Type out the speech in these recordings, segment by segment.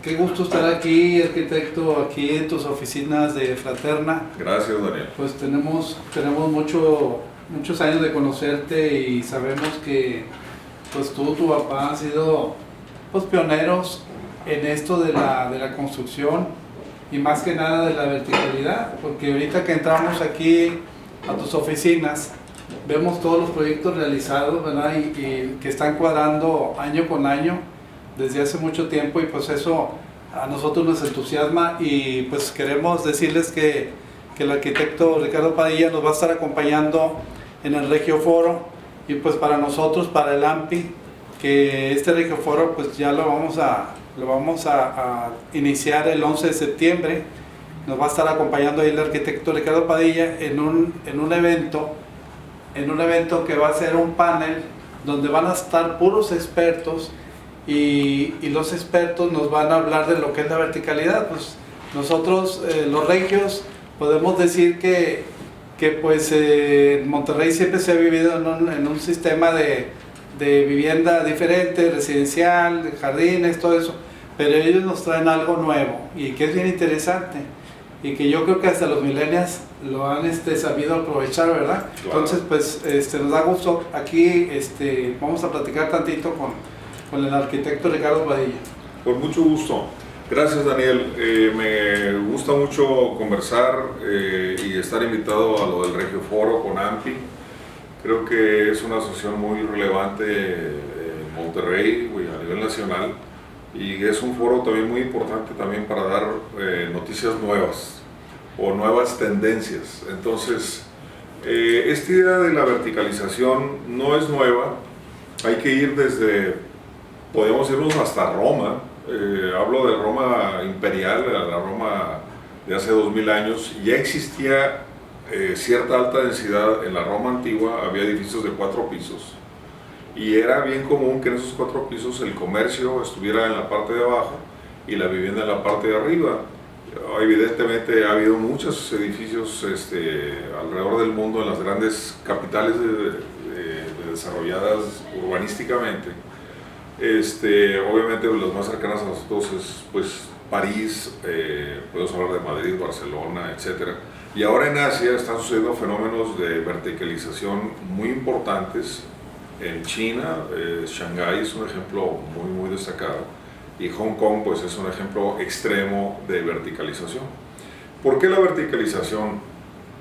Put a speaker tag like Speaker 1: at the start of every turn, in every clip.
Speaker 1: qué gusto estar aquí, arquitecto, aquí en tus oficinas de Fraterna.
Speaker 2: Gracias, Daniel.
Speaker 1: Pues tenemos muchos años de conocerte y sabemos que pues tú, tu papá han sido pues pioneros en esto de la construcción y más que nada de la verticalidad, porque ahorita que entramos aquí a tus oficinas vemos todos los proyectos realizados, ¿verdad? Y que están cuadrando año con año desde hace mucho tiempo, y pues eso a nosotros nos entusiasma, y pues queremos decirles que el arquitecto Ricardo Padilla nos va a estar acompañando en el Regio Foro, y pues para nosotros, para el AMPI, que este Regio Foro pues ya lo vamos a iniciar el 11 de septiembre. Nos va a estar acompañando ahí el arquitecto Ricardo Padilla en un evento que va a ser un panel donde van a estar puros expertos, y los expertos nos van a hablar de lo que es la verticalidad. Pues nosotros, los regios, podemos decir que pues en Monterrey siempre se ha vivido en un sistema de vivienda diferente, residencial, de jardines, todo eso, pero ellos nos traen algo nuevo y que es bien interesante, y que yo creo que hasta los millennials lo han sabido aprovechar, ¿verdad? Claro. Entonces pues nos da gusto aquí, vamos a platicar tantito con el arquitecto Ricardo Padilla.
Speaker 2: Con mucho gusto. Gracias, Daniel. Me gusta mucho conversar y estar invitado a lo del Regio Foro con AMPI. Creo que es una asociación muy relevante en Monterrey y a nivel nacional, y es un foro también muy importante también para dar noticias nuevas o nuevas tendencias. Entonces, esta idea de la verticalización no es nueva. Hay que ir podemos irnos hasta Roma. Hablo de Roma imperial, la Roma de hace 2000 años. Ya existía cierta alta densidad en la Roma antigua. Había edificios de 4 pisos, y era bien común que en esos 4 pisos el comercio estuviera en la parte de abajo y la vivienda en la parte de arriba. Evidentemente ha habido muchos edificios alrededor del mundo, en las grandes capitales desarrolladas urbanísticamente. Obviamente las más cercanas a nosotros es pues París, podemos hablar de Madrid, Barcelona, etc. Y ahora en Asia están sucediendo fenómenos de verticalización muy importantes. En China, Shanghái es un ejemplo muy destacado, y Hong Kong pues es un ejemplo extremo de verticalización. ¿Por qué la verticalización?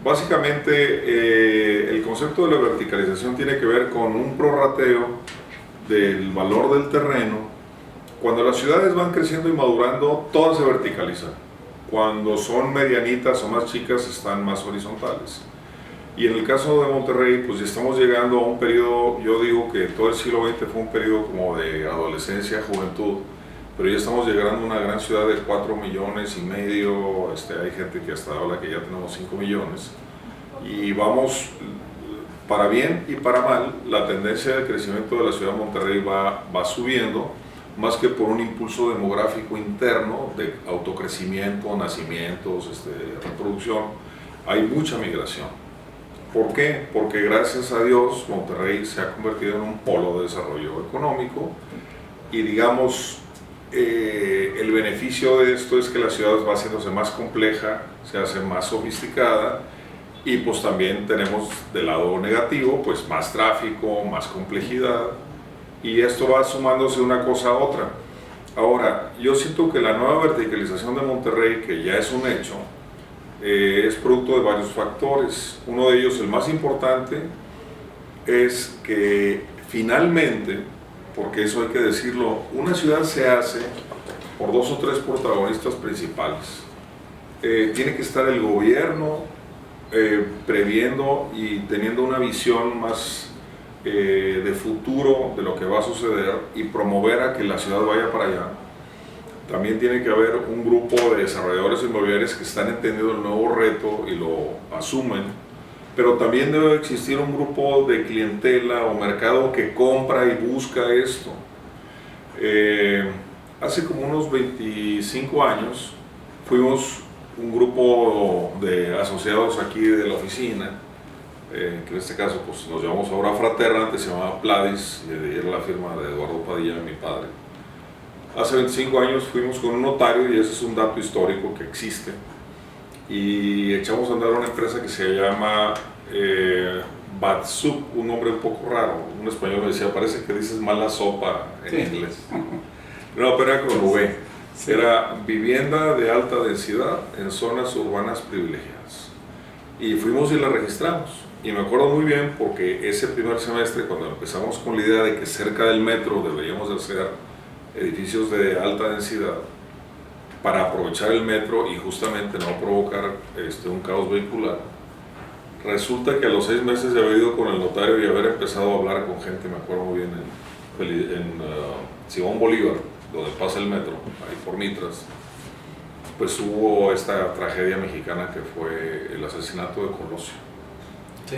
Speaker 2: Básicamente el concepto de la verticalización tiene que ver con un prorrateo del valor del terreno. Cuando las ciudades van creciendo y madurando, todas se verticalizan. Cuando son medianitas o más chicas, están más horizontales. Y en el caso de Monterrey, pues ya estamos llegando a un periodo, yo digo que todo el siglo XX fue un periodo como de adolescencia, juventud, pero ya estamos llegando a una gran ciudad de 4,5 millones. Hay gente que hasta habla que ya tenemos 5 millones. Y vamos, para bien y para mal, la tendencia de crecimiento de la ciudad de Monterrey va subiendo, más que por un impulso demográfico interno de autocrecimiento, nacimientos, reproducción. Hay mucha migración. ¿Por qué? Porque gracias a Dios Monterrey se ha convertido en un polo de desarrollo económico, y digamos el beneficio de esto es que la ciudad va haciéndose más compleja, se hace más sofisticada, y pues también tenemos del lado negativo pues más tráfico, más complejidad, y esto va sumándose una cosa a otra. Ahora, yo siento que la nueva verticalización de Monterrey, que ya es un hecho, es producto de varios factores. Uno de ellos, el más importante, es que finalmente, porque eso hay que decirlo, una ciudad se hace por 2 o 3 protagonistas principales. Tiene que estar el gobierno previendo y teniendo una visión más de futuro de lo que va a suceder, y promover a que la ciudad vaya para allá. También tiene que haber un grupo de desarrolladores inmobiliarios que están entendiendo el nuevo reto y lo asumen, pero también debe existir un grupo de clientela o mercado que compra y busca esto. Hace como unos 25 años fuimos un grupo de asociados aquí de la oficina, que en este caso pues nos llamamos ahora Fraterna, antes se llamaba Pladis, y era la firma de Eduardo Padilla, mi padre. Hace 25 años fuimos con un notario, y ese es un dato histórico que existe, y echamos a andar una empresa que se llama Batsup, un nombre un poco raro. Un español me decía, parece que dices mala sopa en inglés. No, pero era con V. Era vivienda de alta densidad en zonas urbanas privilegiadas. Y fuimos y la registramos. Y me acuerdo muy bien porque ese primer semestre, cuando empezamos con la idea de que cerca del metro deberíamos de hacer edificios de alta densidad para aprovechar el metro y justamente no provocar un caos vehicular, resulta que a los 6 meses de haber ido con el notario y haber empezado a hablar con gente, me acuerdo muy bien, en Simón Bolívar, donde pasa el metro, ahí por Mitras, pues hubo esta tragedia mexicana que fue el asesinato de Colosio.
Speaker 1: Sí.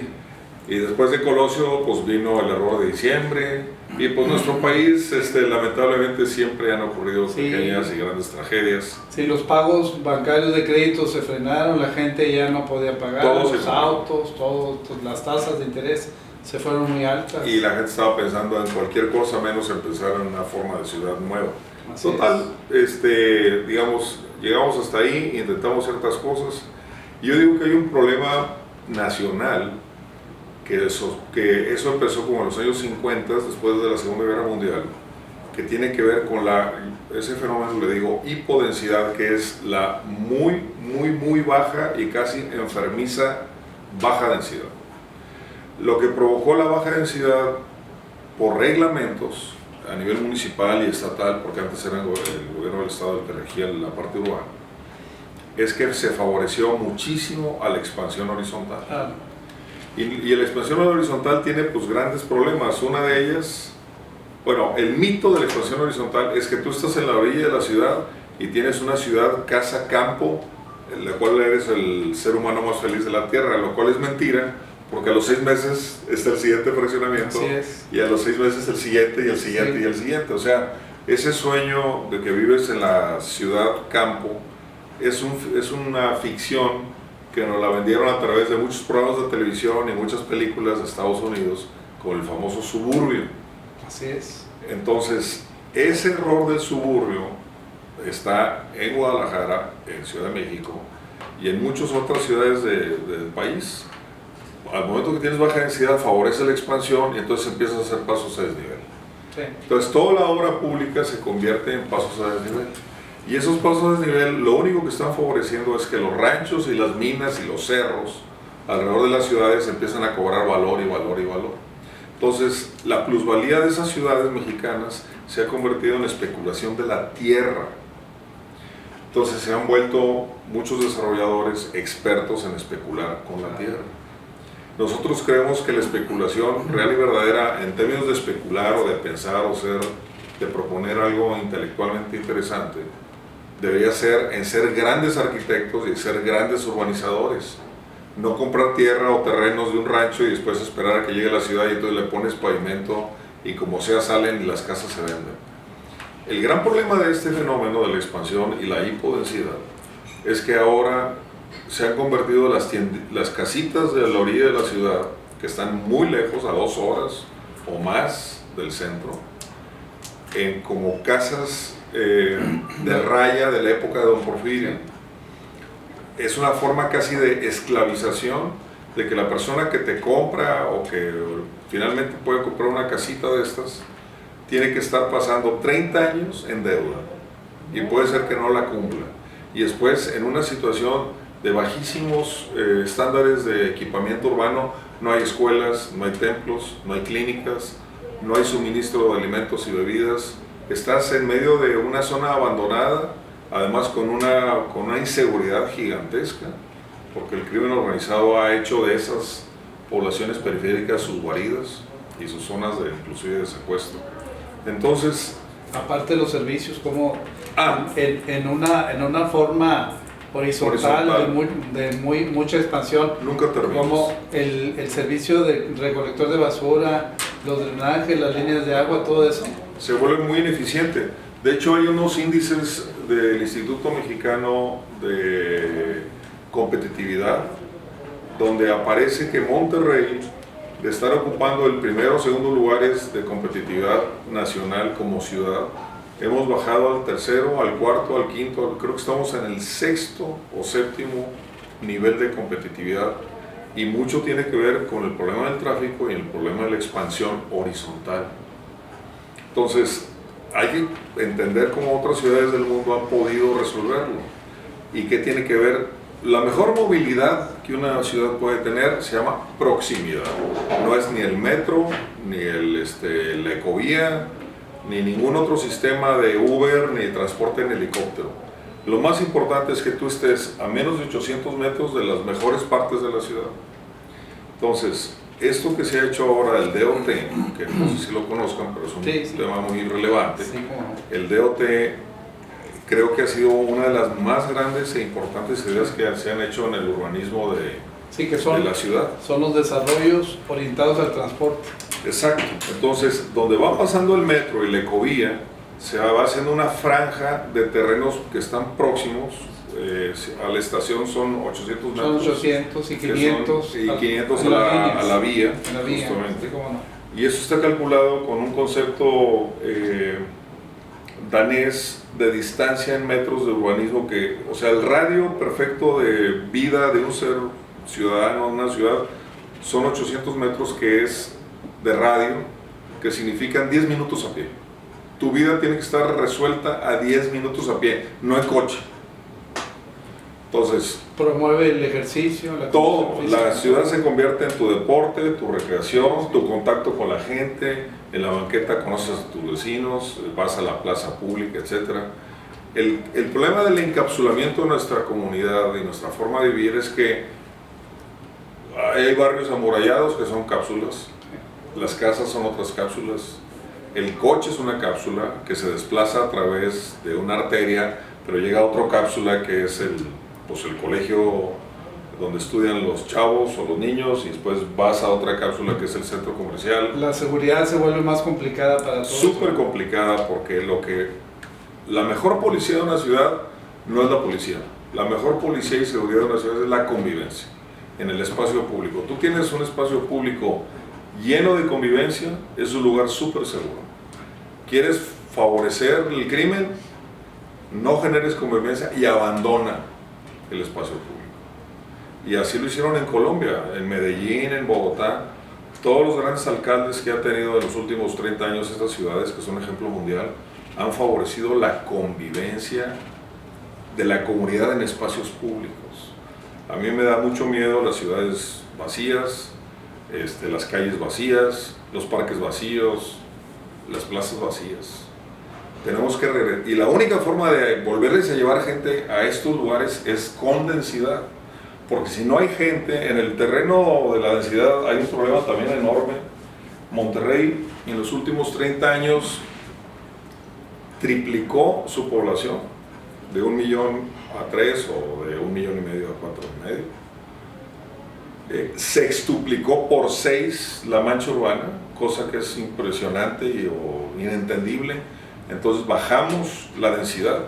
Speaker 2: Y después de Colosio, pues vino el error de diciembre, y pues nuestro país, lamentablemente siempre han ocurrido pequeñas y grandes tragedias.
Speaker 1: Sí, los pagos bancarios de crédito se frenaron, la gente ya no podía pagar, los autos, las tasas de interés se fueron muy altas.
Speaker 2: Y la gente estaba pensando en cualquier cosa menos en pensar en una forma de ciudad nueva.
Speaker 1: Así
Speaker 2: Total, digamos, llegamos hasta ahí, intentamos ciertas cosas, y yo digo que hay un problema nacional, que eso empezó como en los años 50, después de la Segunda Guerra Mundial, que tiene que ver con ese fenómeno, le digo, hipodensidad, que es la muy baja y casi enfermiza baja densidad. Lo que provocó la baja densidad por reglamentos a nivel municipal y estatal, porque antes era el gobierno del estado el que regía la parte urbana, es que se favoreció muchísimo a la expansión horizontal. Y la expansión horizontal tiene pues grandes problemas. Una de ellas, bueno, el mito de la expansión horizontal es que tú estás en la orilla de la ciudad y tienes una ciudad casa-campo, en la cual eres el ser humano más feliz de la tierra, lo cual es mentira, porque a los 6 meses está el siguiente fraccionamiento, y a los 6 meses el siguiente y el siguiente y el siguiente. O sea, ese sueño de que vives en la ciudad-campo es una ficción que nos la vendieron a través de muchos programas de televisión y muchas películas de Estados Unidos, con el famoso suburbio.
Speaker 1: Así es.
Speaker 2: Entonces, ese error del suburbio está en Guadalajara, en Ciudad de México y en muchas otras ciudades del país. Al momento que tienes baja densidad, favorece la expansión y entonces empiezas a hacer pasos a desnivel.
Speaker 1: Sí.
Speaker 2: Entonces, toda la obra pública se convierte en pasos a desnivel. Y esos pasos a desnivel, lo único que están favoreciendo es que los ranchos y las minas y los cerros alrededor de las ciudades empiezan a cobrar valor y valor y valor. Entonces, la plusvalía de esas ciudades mexicanas se ha convertido en especulación de la tierra. Entonces, se han vuelto muchos desarrolladores expertos en especular con la tierra. Nosotros creemos que la especulación real y verdadera, en términos de especular o de pensar o de proponer algo intelectualmente interesante, debería ser en ser grandes arquitectos y ser grandes urbanizadores. No comprar tierra o terrenos de un rancho y después esperar a que llegue a la ciudad y entonces le pones pavimento y como sea salen y las casas se venden. El gran problema de este fenómeno de la expansión y la hipodensidad es que ahora se han convertido las casitas de la orilla de la ciudad, que están muy lejos, a 2 horas o más del centro, en como casas de raya de la época de Don Porfirio. Es una forma casi de esclavización de que la persona que te compra o que finalmente puede comprar una casita de estas tiene que estar pasando 30 años en deuda y puede ser que no la cumpla, y después en una situación de bajísimos estándares de equipamiento urbano. No hay escuelas, no hay templos, no hay clínicas, no hay suministro de alimentos y bebidas. Estás en medio de una zona abandonada, además con una inseguridad gigantesca, porque el crimen organizado ha hecho de esas poblaciones periféricas sus guaridas y sus zonas inclusive de secuestro. Entonces,
Speaker 1: aparte de los servicios, como en una forma horizontal de mucha expansión,
Speaker 2: nunca terminas.
Speaker 1: Como el servicio de recolector de basura, los drenajes, las líneas de agua, todo eso
Speaker 2: se vuelve muy ineficiente. De hecho, hay unos índices del Instituto Mexicano de Competitividad donde aparece que Monterrey, de estar ocupando el primero o segundo lugares de competitividad nacional como ciudad, hemos bajado al tercero, al cuarto, al quinto, creo que estamos en el sexto o séptimo nivel de competitividad, y mucho tiene que ver con el problema del tráfico y el problema de la expansión horizontal. Entonces, hay que entender cómo otras ciudades del mundo han podido resolverlo y qué tiene que ver. La mejor movilidad que una ciudad puede tener se llama proximidad. No es ni el metro, ni la ecovía, ni ningún otro sistema de Uber, ni de transporte en helicóptero. Lo más importante es que tú estés a menos de 800 metros de las mejores partes de la ciudad. Entonces, esto que se ha hecho ahora, el DOT, que no sé si lo conozcan, pero es un tema muy relevante, el DOT creo que ha sido una de las más grandes e importantes ideas que se han hecho en el urbanismo de la ciudad.
Speaker 1: Son los desarrollos orientados al transporte.
Speaker 2: Exacto. Entonces, donde va pasando el metro y la ecovía, se va haciendo una franja de terrenos que están próximos a la estación, son 800 metros.
Speaker 1: Son 800 y 500.
Speaker 2: Y 500 a la vía, justamente.
Speaker 1: No.
Speaker 2: Y eso está calculado con un concepto danés de distancia en metros de urbanismo, o sea, el radio perfecto de vida de un ser ciudadano en una ciudad son 800 metros, que es de radio, que significan 10 minutos a pie. Tu vida tiene que estar resuelta a 10 minutos a pie, no en coche. Entonces,
Speaker 1: promueve el ejercicio,
Speaker 2: todo, la ciudad se convierte en tu deporte, tu recreación, tu contacto con la gente. En la banqueta conoces a tus vecinos, vas a la plaza pública, etc. El problema del encapsulamiento de nuestra comunidad y nuestra forma de vivir es que hay barrios amurallados que son cápsulas, las casas son otras cápsulas, el coche es una cápsula que se desplaza a través de una arteria, pero llega a otra cápsula que es el colegio donde estudian los chavos o los niños, y después vas a otra cápsula que es el centro comercial.
Speaker 1: La seguridad se vuelve más complicada para todos.
Speaker 2: Súper complicada, porque la mejor policía de una ciudad no es la policía. La mejor policía y seguridad de una ciudad es la convivencia en el espacio público. Tú tienes un espacio público lleno de convivencia, es un lugar súper seguro. ¿Quieres favorecer el crimen? No generes convivencia y abandona el espacio público. Y así lo hicieron en Colombia, en Medellín, en Bogotá. Todos los grandes alcaldes que ha tenido en los últimos 30 años estas ciudades, que son ejemplo mundial, han favorecido la convivencia de la comunidad en espacios públicos. A mí me da mucho miedo las ciudades vacías, las calles vacías, los parques vacíos, las plazas vacías. Tenemos que y la única forma de volverles a llevar gente a estos lugares es con densidad, porque si no hay gente en el terreno de la densidad, hay un problema también enorme. Monterrey en los últimos 30 años triplicó su población, de 1 millón a 3, o de 1,5 millones a 4,5. Sextuplicó por 6 la mancha urbana, cosa que es impresionante o inentendible. Entonces bajamos la densidad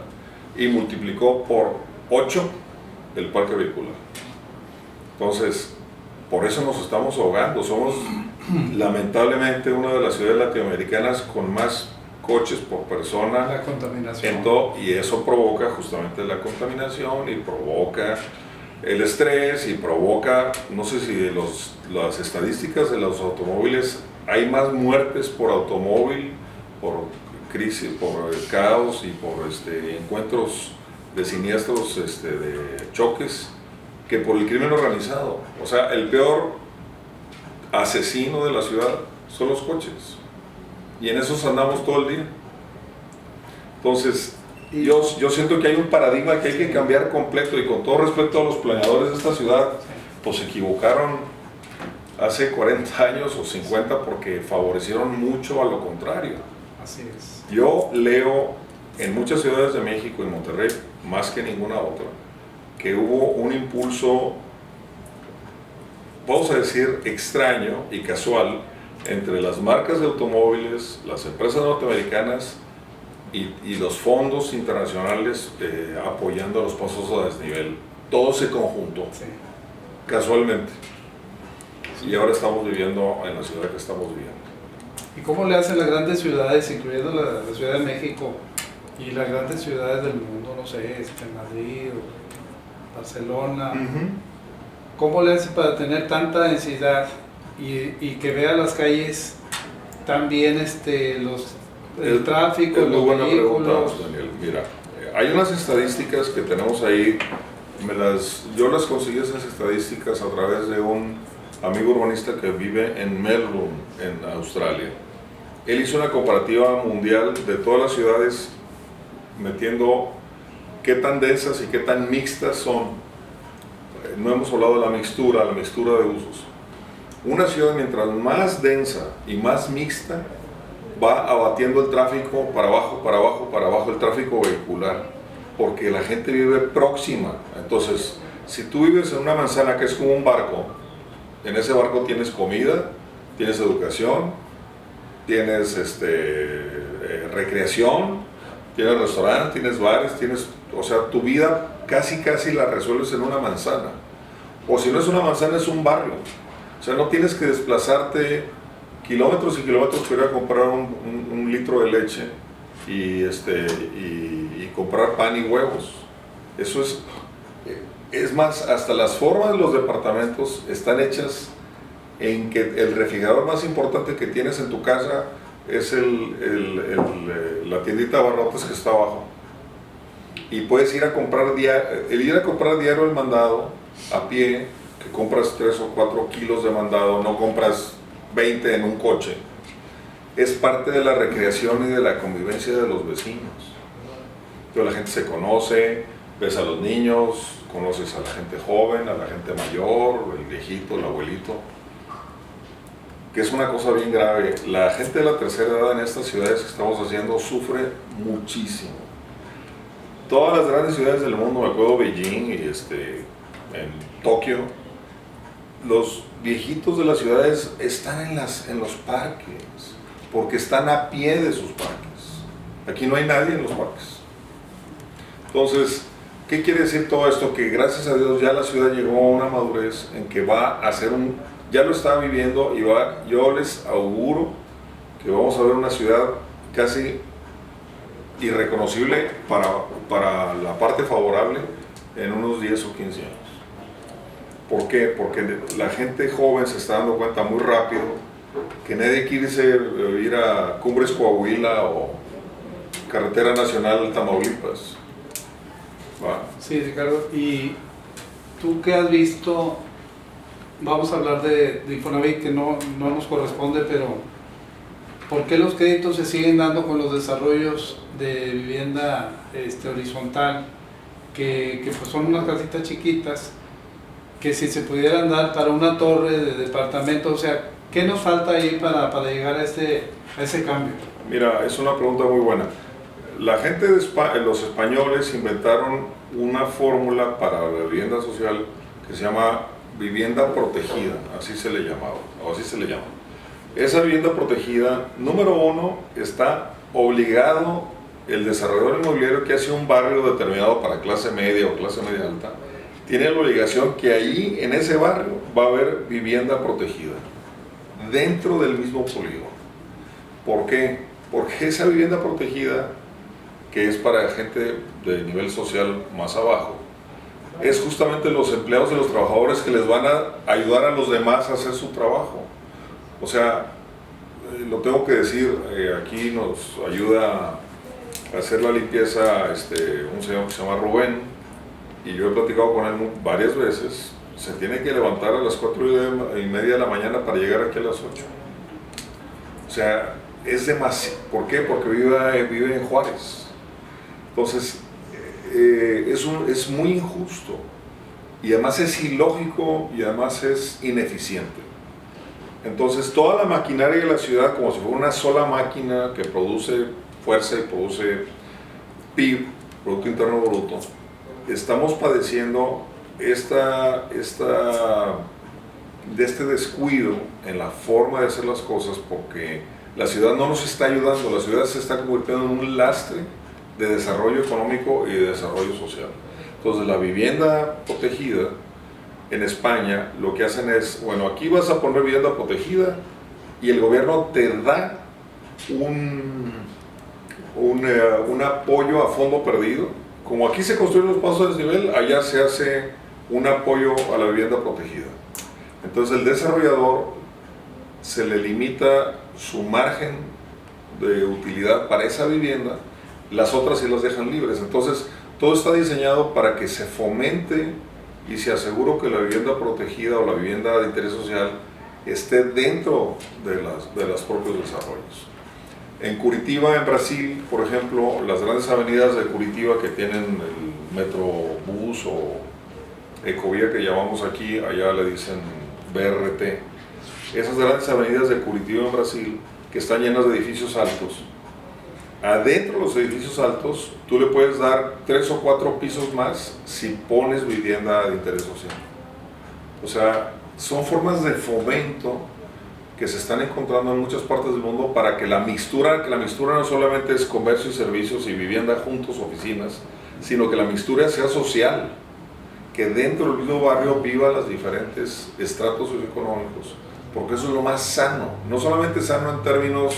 Speaker 2: y multiplicó por 8 el parque vehicular. Entonces, por eso nos estamos ahogando. Somos lamentablemente una de las ciudades latinoamericanas con más coches por persona.
Speaker 1: La contaminación.
Speaker 2: Y eso provoca justamente la contaminación, y provoca el estrés, y provoca, no sé si las estadísticas de los automóviles, hay más muertes por automóvil, por crisis, por caos y por encuentros de siniestros, de choques, que por el crimen organizado. O sea, el peor asesino de la ciudad son los coches, y en esos andamos todo el día. Entonces, yo siento que hay un paradigma que hay que cambiar completo, y con todo respeto a los planeadores de esta ciudad, pues se equivocaron hace 40 años o 50, porque favorecieron mucho a lo contrario.
Speaker 1: Así es.
Speaker 2: Yo leo en muchas ciudades de México y Monterrey, más que ninguna otra, que hubo un impulso, vamos a decir, extraño y casual entre las marcas de automóviles, las empresas norteamericanas y los fondos internacionales apoyando los pasos a desnivel. Todo se conjuntó,
Speaker 1: Sí.
Speaker 2: casualmente. Y ahora estamos viviendo en la ciudad que estamos viviendo.
Speaker 1: ¿Y cómo le hacen las grandes ciudades, incluyendo la Ciudad de México, Y las grandes ciudades del mundo, no sé, Madrid o Barcelona, ¿cómo le hace para tener tanta densidad y que vea las calles tan bien el tráfico,
Speaker 2: es muy
Speaker 1: los
Speaker 2: buena pregunta,
Speaker 1: vehículos?
Speaker 2: Daniel. Mira, hay unas estadísticas que tenemos ahí, yo las conseguí esas estadísticas a través de un amigo urbanista que vive en Melbourne, en Australia. Él hizo una comparativa mundial de todas las ciudades, metiendo qué tan densas y qué tan mixtas son. No hemos hablado de la mixtura de usos. Una ciudad mientras más densa y más mixta, va abatiendo el tráfico para abajo, el tráfico vehicular, porque la gente vive próxima. Entonces, si tú vives en una manzana que es como un barco, en ese barco tienes comida, tienes educación, tienes recreación, tienes restaurantes, tienes bares, o sea, tu vida casi la resuelves en una manzana. O si no es una manzana, es un barrio. O sea, no tienes que desplazarte kilómetros y kilómetros para ir a comprar un litro de leche y comprar pan y huevos. Eso es más, hasta las formas de los departamentos están hechas en que el refrigerador más importante que tienes en tu casa es la tiendita de abarrotes que está abajo. Y puedes ir a comprar diario el mandado a pie, que compras 3 o 4 kilos de mandado, no compras 20 en un coche. Es parte de la recreación y de la convivencia de los vecinos. Entonces la gente se conoce, ves a los niños, conoces a la gente joven, a la gente mayor, el viejito, el abuelito, que es una cosa bien grave. La gente de la tercera edad en estas ciudades que estamos haciendo sufre muchísimo. Todas las grandes ciudades del mundo, me acuerdo Beijing y en Tokio, los viejitos de las ciudades están en los parques, porque están a pie de sus parques. Aquí no hay nadie en los parques. Entonces, ¿qué quiere decir todo esto? Que gracias a Dios ya la ciudad llegó a una madurez en que va a ser ya lo está viviendo y yo les auguro que vamos a ver una ciudad casi irreconocible para la parte favorable en unos 10 o 15 años. ¿Por qué? Porque la gente joven se está dando cuenta muy rápido que nadie quiere ir a Cumbres Coahuila o Carretera Nacional Tamaulipas. Bueno.
Speaker 1: Sí, Ricardo, y tú qué has visto, vamos a hablar de Infonavit, que no nos corresponde, pero ¿por qué los créditos se siguen dando con los desarrollos de vivienda horizontal, que pues son unas casitas chiquitas, que si se pudieran dar para una torre de departamento? O sea, ¿qué nos falta ahí para llegar a ese cambio?
Speaker 2: Mira, es una pregunta muy buena. La gente los españoles inventaron una fórmula para la vivienda social que se llama vivienda protegida, así se le llamaba, o así se le llama. Esa vivienda protegida, número uno, está obligado el desarrollador inmobiliario que hace un barrio determinado para clase media o clase media alta, tiene la obligación que ahí, en ese barrio, va a haber vivienda protegida, dentro del mismo polígono. ¿Por qué? Porque esa vivienda protegida, que es para gente de nivel social más abajo, es justamente los empleados y los trabajadores que les van a ayudar a los demás a hacer su trabajo. O sea, lo tengo que decir, aquí nos ayuda a hacer la limpieza un señor que se llama Rubén, y yo he platicado con él varias veces. Se tiene que levantar a las 4:30 de la mañana para llegar aquí a las 8. O sea, es demasiado. ¿Por qué? Porque vive en Juárez. Entonces, es muy injusto, y además es ilógico, y además es ineficiente. Entonces, toda la maquinaria de la ciudad, como si fuera una sola máquina que produce fuerza y produce PIB, Producto Interno Bruto, estamos padeciendo de este descuido en la forma de hacer las cosas, porque la ciudad no nos está ayudando. La ciudad se está convirtiendo en un lastre de desarrollo económico y de desarrollo social. Entonces, la vivienda protegida en España, lo que hacen es, bueno, aquí vas a poner vivienda protegida y el gobierno te da un apoyo a fondo perdido. Como aquí se construyen los pasos a desnivel, allá se hace un apoyo a la vivienda protegida. Entonces el desarrollador se le limita su margen de utilidad para esa vivienda, las otras sí las dejan libres. Entonces todo está diseñado para que se fomente y se asegure que la vivienda protegida o la vivienda de interés social esté dentro de los propios desarrollos. En Curitiba, en Brasil, por ejemplo, las grandes avenidas de Curitiba que tienen el Metrobús o Ecovía que llamamos aquí, allá le dicen BRT, esas grandes avenidas de Curitiba en Brasil que están llenas de edificios altos, adentro de los edificios altos tú le puedes dar 3 o 4 pisos más si pones vivienda de interés social. O sea, son formas de fomento que se están encontrando en muchas partes del mundo para que la mixtura no solamente es comercio y servicios y vivienda juntos, oficinas, sino que la mixtura sea social, que dentro del mismo barrio viva los diferentes estratos socioeconómicos, porque eso es lo más sano, no solamente sano en términos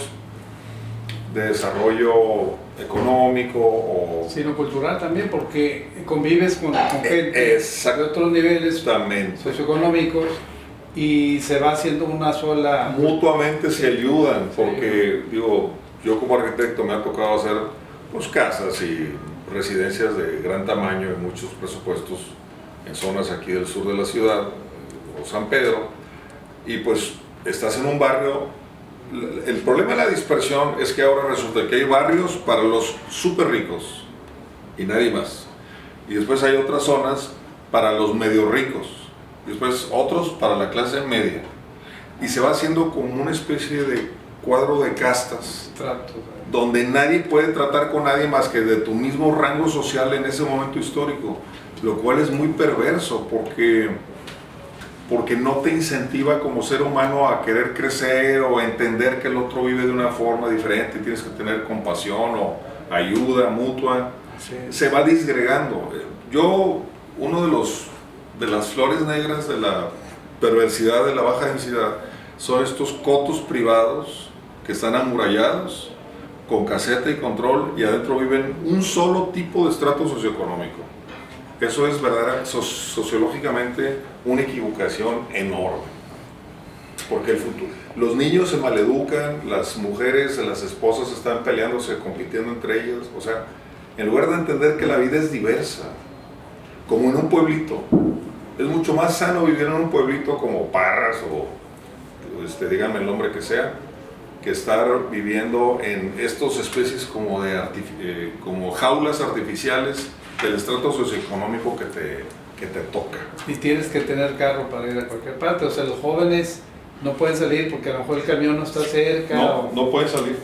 Speaker 2: de desarrollo económico,
Speaker 1: sino cultural también, porque convives con gente de otros niveles socioeconómicos y se va haciendo una sola...
Speaker 2: Mutuamente se ayudan, porque digo, yo como arquitecto me ha tocado hacer pues, casas y residencias de gran tamaño y muchos presupuestos en zonas aquí del sur de la ciudad, o San Pedro, y pues estás en un barrio. El problema de la dispersión es que ahora resulta que hay barrios para los súper ricos y nadie más, y después hay otras zonas para los medio ricos, y después otros para la clase media, y se va haciendo como una especie de cuadro de castas, donde nadie puede tratar con nadie más que de tu mismo rango social en ese momento histórico, lo cual es muy perverso porque no te incentiva como ser humano a querer crecer o a entender que el otro vive de una forma diferente, tienes que tener compasión o ayuda mutua. Sí. Se va disgregando. Uno de las flores negras de la perversidad de la baja densidad son estos cotos privados que están amurallados con caseta y control, y adentro viven un solo tipo de estrato socioeconómico. Eso es verdad, sociológicamente una equivocación enorme, porque los niños se maleducan, las mujeres, las esposas están peleándose, compitiendo entre ellas. O sea, en lugar de entender que la vida es diversa, como en un pueblito, es mucho más sano vivir en un pueblito como Parras o díganme el nombre que sea, que estar viviendo en estas especies como como jaulas artificiales del estrato socioeconómico que te toca.
Speaker 1: Y tienes que tener carro para ir a cualquier parte. O sea, los jóvenes no pueden salir porque a lo mejor el camión no está cerca.
Speaker 2: No pueden salir.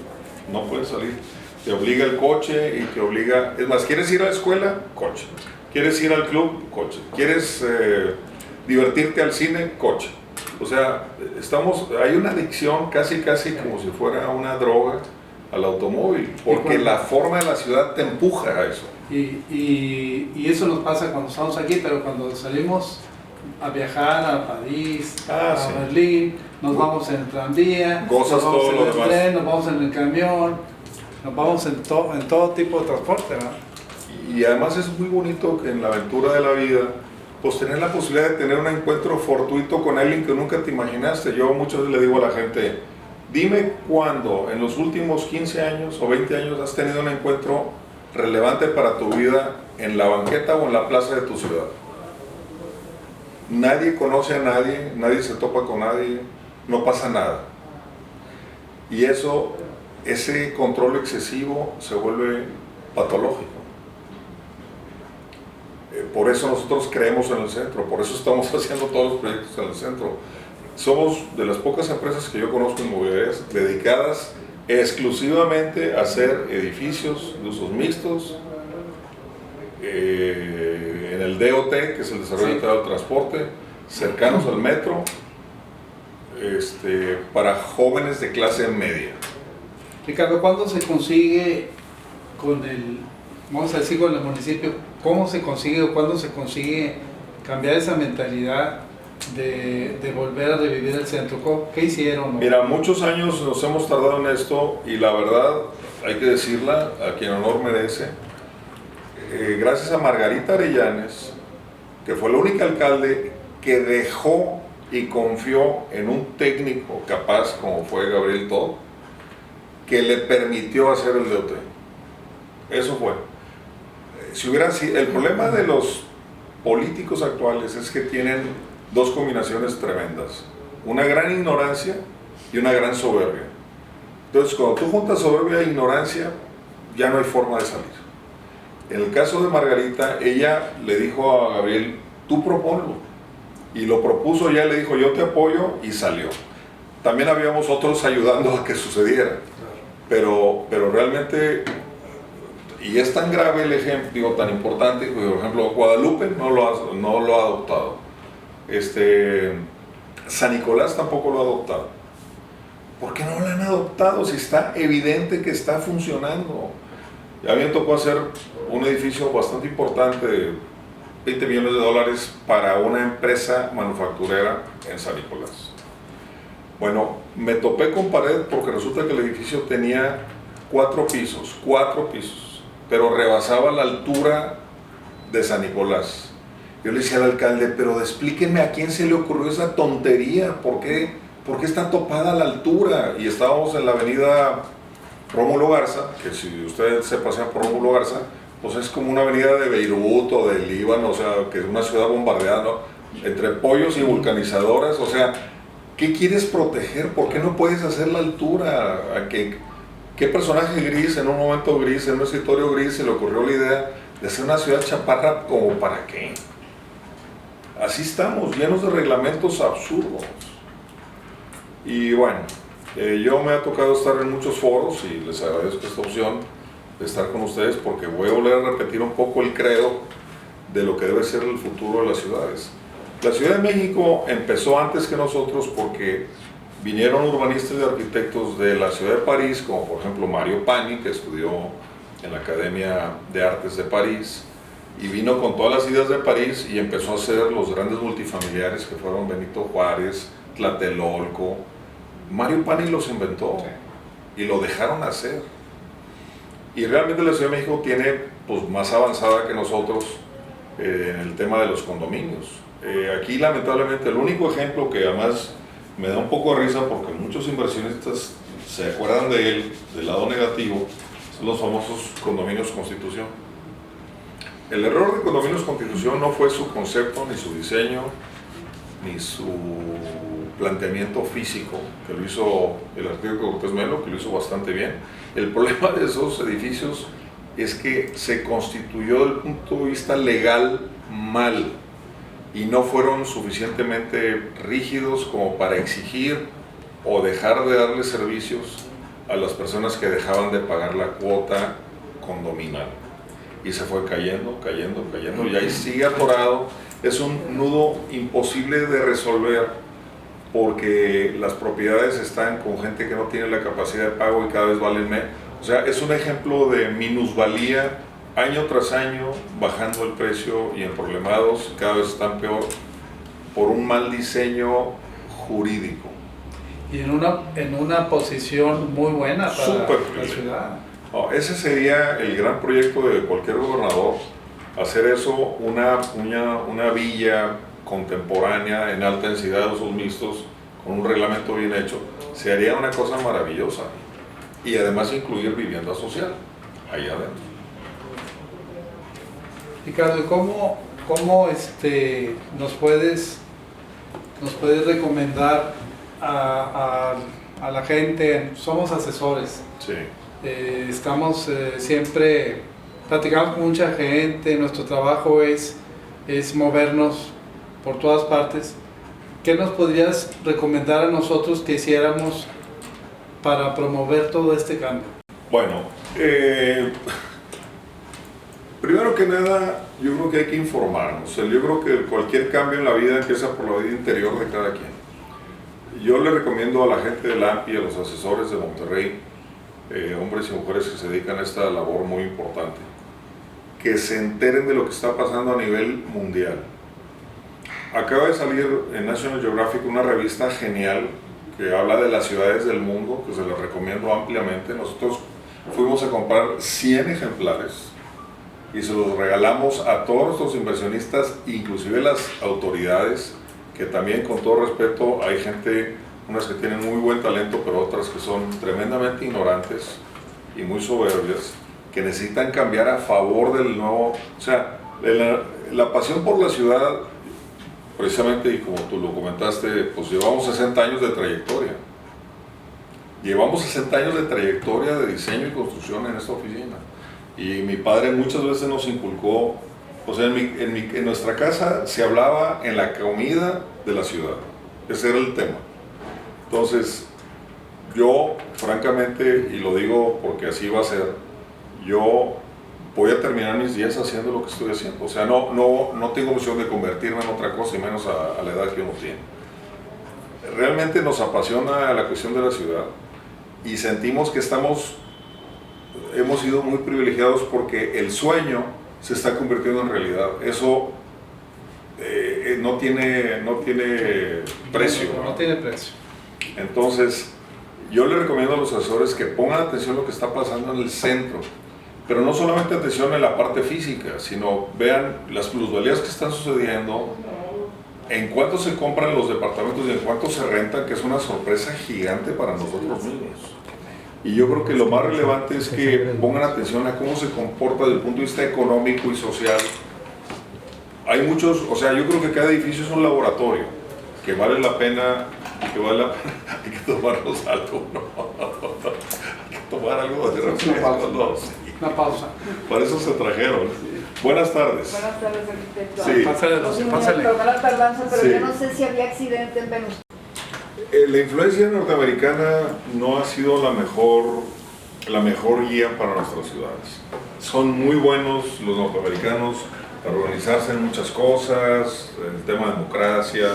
Speaker 2: Te obliga el coche y te obliga... Es más, ¿quieres ir a la escuela? Coche. ¿Quieres ir al club? Coche. ¿Quieres divertirte al cine? Coche. O sea, hay una adicción casi como si fuera una droga al automóvil, porque la forma de la ciudad te empuja a eso.
Speaker 1: Y eso nos pasa cuando estamos aquí, pero cuando salimos a viajar a París, a Berlín, nos vamos en el tranvía,
Speaker 2: gozas
Speaker 1: nos vamos
Speaker 2: todo
Speaker 1: en
Speaker 2: lo
Speaker 1: el
Speaker 2: demás.
Speaker 1: tren, nos vamos en el camión, nos vamos en todo tipo de transporte, ¿verdad?
Speaker 2: Y además es muy bonito que en la aventura de la vida, pues tener la posibilidad de tener un encuentro fortuito con alguien que nunca te imaginaste. Yo muchas veces le digo a la gente, dime cuándo en los últimos 15 años o 20 años has tenido un encuentro relevante para tu vida en la banqueta o en la plaza de tu ciudad. Nadie conoce a nadie, nadie se topa con nadie, no pasa nada. Y ese control excesivo se vuelve patológico. Por eso nosotros creemos en el centro, por eso estamos haciendo todos los proyectos en el centro. Somos de las pocas empresas que yo conozco inmobiliarias dedicadas exclusivamente a hacer edificios de usos mixtos, en el DOT, que es el desarrollo integrado del transporte, cercanos al metro, para jóvenes de clase media.
Speaker 1: Ricardo, ¿cuándo se consigue con el municipio, cómo se consigue o cuándo se consigue cambiar esa mentalidad de volver a revivir el centro? ¿Qué hicieron?
Speaker 2: Mira, muchos años nos hemos tardado en esto y la verdad, hay que decirla, a quien honor merece, gracias a Margarita Arellanes, que fue el único alcalde que dejó y confió en un técnico capaz como fue Gabriel Todd, que le permitió hacer el DOT. Eso fue. Si hubiera sido, el problema de los políticos actuales es que tienen dos combinaciones tremendas: una gran ignorancia y una gran soberbia. Entonces, cuando tú juntas soberbia e ignorancia, ya no hay forma de salir. En el caso de Margarita, ella le dijo a Gabriel, tú proponlo. Y lo propuso, ella le dijo, yo te apoyo, y salió. También habíamos otros ayudando a que sucediera. Pero realmente, y es tan grave el ejemplo, digo, tan importante, por ejemplo, Guadalupe no lo ha adoptado. San Nicolás tampoco lo ha adoptado. ¿Por qué no lo han adoptado si está evidente que está funcionando? Ya a mí me tocó hacer un edificio bastante importante de $20 millones para una empresa manufacturera en San Nicolás. Bueno, me topé con pared porque resulta que el edificio tenía 4 pisos, pero rebasaba la altura de San Nicolás. Yo le decía al alcalde, pero explíquenme a quién se le ocurrió esa tontería, ¿por qué está topada la altura? Y estábamos en la avenida Rómulo Garza, que si ustedes se pasean por Rómulo Garza, pues es como una avenida de Beirut o de Líbano, o sea, que es una ciudad bombardeada, ¿no? Entre pollos y vulcanizadoras, o sea, ¿qué quieres proteger? ¿Por qué no puedes hacer la altura? ¿Qué personaje gris, en un momento gris, en un escritorio gris, se le ocurrió la idea de hacer una ciudad chaparra? ¿Como para qué? Así estamos, llenos de reglamentos absurdos. Y bueno, yo me ha tocado estar en muchos foros y les agradezco esta opción de estar con ustedes porque voy a volver a repetir un poco el credo de lo que debe ser el futuro de las ciudades. La Ciudad de México empezó antes que nosotros porque vinieron urbanistas y arquitectos de la ciudad de París, como por ejemplo Mario Pani, que estudió en la Academia de Artes de París, y vino con todas las ideas de París y empezó a hacer los grandes multifamiliares que fueron Benito Juárez, Tlatelolco. Mario Pani los inventó y lo dejaron hacer. Y realmente la Ciudad de México tiene pues, más avanzada que nosotros en el tema de los condominios. Aquí lamentablemente el único ejemplo que además me da un poco de risa porque muchos inversionistas se acuerdan de él, del lado negativo, son los famosos condominios Constitución. El error de condominios Constitución no fue su concepto, ni su diseño, ni su planteamiento físico, que lo hizo el arquitecto Cortés Melo, que lo hizo bastante bien. El problema de esos edificios es que se constituyó desde el punto de vista legal mal y no fueron suficientemente rígidos como para exigir o dejar de darle servicios a las personas que dejaban de pagar la cuota condominal. Y se fue cayendo, y ahí sigue atorado. Es un nudo imposible de resolver porque las propiedades están con gente que no tiene la capacidad de pago y cada vez valen menos. O sea, es un ejemplo de minusvalía, año tras año, bajando el precio y emproblemados, cada vez están peor por un mal diseño jurídico.
Speaker 1: Y en una posición muy buena para la ciudad.
Speaker 2: No, ese sería el gran proyecto de cualquier gobernador, hacer eso una villa contemporánea en alta densidad de usos mixtos con un reglamento bien hecho. Se haría una cosa maravillosa y además incluir vivienda social ahí adentro.
Speaker 1: Ricardo, ¿y cómo nos puedes recomendar a la gente? Somos asesores.
Speaker 2: Sí.
Speaker 1: Estamos siempre, platicamos con mucha gente, nuestro trabajo es movernos por todas partes. ¿Qué nos podrías recomendar a nosotros que hiciéramos para promover todo este cambio?
Speaker 2: Bueno, primero que nada, yo creo que hay que informarnos. Yo creo que cualquier cambio en la vida empieza por la vida interior de cada quien. Yo le recomiendo a la gente del AMPI, a los asesores de Monterrey, hombres y mujeres que se dedican a esta labor muy importante, que se enteren de lo que está pasando a nivel mundial. acaba de salir en National Geographic una revista genial que habla de las ciudades del mundo, que se las recomiendo ampliamente. Nosotros fuimos a comprar 100 ejemplares y se los regalamos a todos nuestros inversionistas, inclusive las autoridades, que también, con todo respeto, hay gente, unas que tienen muy buen talento, pero otras que son tremendamente ignorantes y muy soberbias, que necesitan cambiar a favor del nuevo. O sea, la pasión por la ciudad, precisamente, y como tú lo comentaste, pues llevamos 60 años de trayectoria. Llevamos 60 años de trayectoria de diseño y construcción en esta oficina. Y mi padre muchas veces nos inculcó, o sea, en nuestra casa se hablaba en la comida de la ciudad. Ese era el tema. Entonces, yo, francamente, y lo digo porque así va a ser, yo voy a terminar mis días haciendo lo que estoy haciendo. O sea, no tengo opción de convertirme en otra cosa, y menos a la edad que uno tiene. Realmente nos apasiona la cuestión de la ciudad y sentimos que hemos sido muy privilegiados porque el sueño se está convirtiendo en realidad. Eso no tiene precio.
Speaker 1: No tiene precio.
Speaker 2: Entonces, yo le recomiendo a los asesores que pongan atención a lo que está pasando en el centro, pero no solamente atención en la parte física, sino vean las plusvalías que están sucediendo, en cuánto se compran los departamentos y en cuánto se rentan, que es una sorpresa gigante para nosotros mismos. Y yo creo que lo más relevante es que pongan atención a cómo se comporta desde el punto de vista económico y social. Hay muchos, o sea, yo creo que cada edificio es un laboratorio, que vale la pena, hay que tomarnos algo, ¿no? Hay que tomar algo de refresco,
Speaker 1: Una pausa.
Speaker 2: Para eso se trajeron. Buenas tardes.
Speaker 3: Buenas tardes, arquitecto.
Speaker 1: Sí, pásale.
Speaker 3: Perdón la tardanza, pero
Speaker 2: Sí.
Speaker 3: yo no sé si había accidente en Venus.
Speaker 2: La influencia norteamericana no ha sido la mejor guía para nuestras ciudades. Son muy buenos los norteamericanos para organizarse en muchas cosas, el tema de democracia,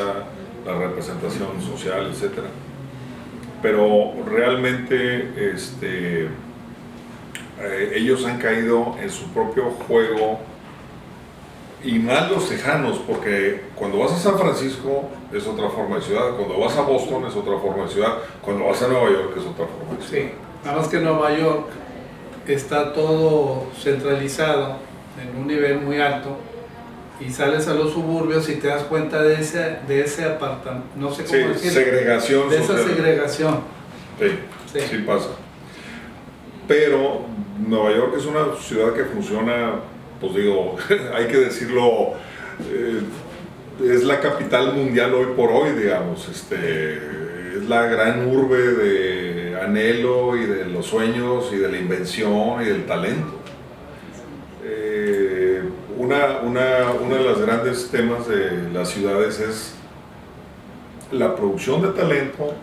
Speaker 2: la representación social, etc. Pero realmente ellos han caído en su propio juego, y más los tejanos, porque cuando vas a San Francisco es otra forma de ciudad, cuando vas a Boston es otra forma de ciudad, cuando vas a Nueva York es otra forma de ciudad.
Speaker 1: Sí, nada más que en Nueva York está todo centralizado en un nivel muy alto, y sales a los suburbios y te das cuenta de ese apartamento, no sé cómo decirlo,
Speaker 2: segregación
Speaker 1: de esa
Speaker 2: social.
Speaker 1: segregación.
Speaker 2: Sí pasa. Pero Nueva York es una ciudad que funciona, pues digo, hay que decirlo, es la capital mundial hoy por hoy, digamos. Es la gran urbe de anhelo y de los sueños y de la invención y del talento. Una de los grandes temas de las ciudades es la producción de talento,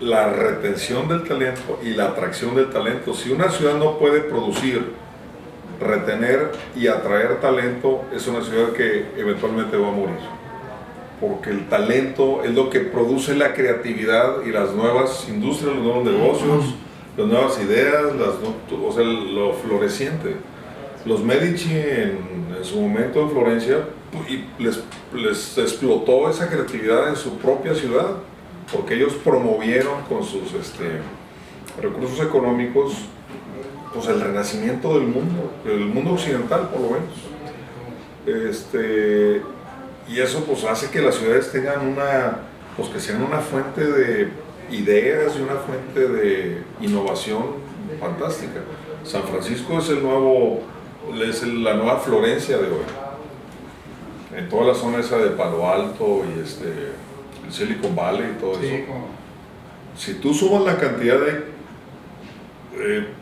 Speaker 2: la retención del talento y la atracción del talento. Si una ciudad no puede producir, retener y atraer talento, es una ciudad que eventualmente va a morir, porque el talento es lo que produce la creatividad y las nuevas industrias, los nuevos negocios, las nuevas ideas, o sea, lo floreciente. Los Medici en su momento en Florencia, les explotó esa creatividad en su propia ciudad, porque ellos promovieron con sus recursos económicos, pues, el renacimiento del mundo occidental, por lo menos. Y eso, pues, hace que las ciudades tengan que sean una fuente de ideas y una fuente de innovación fantástica. San Francisco es la nueva Florencia de hoy. En toda la zona esa de Palo Alto y el Silicon Valley y todo
Speaker 1: Sí,
Speaker 2: eso. Si tú sumas la cantidad de,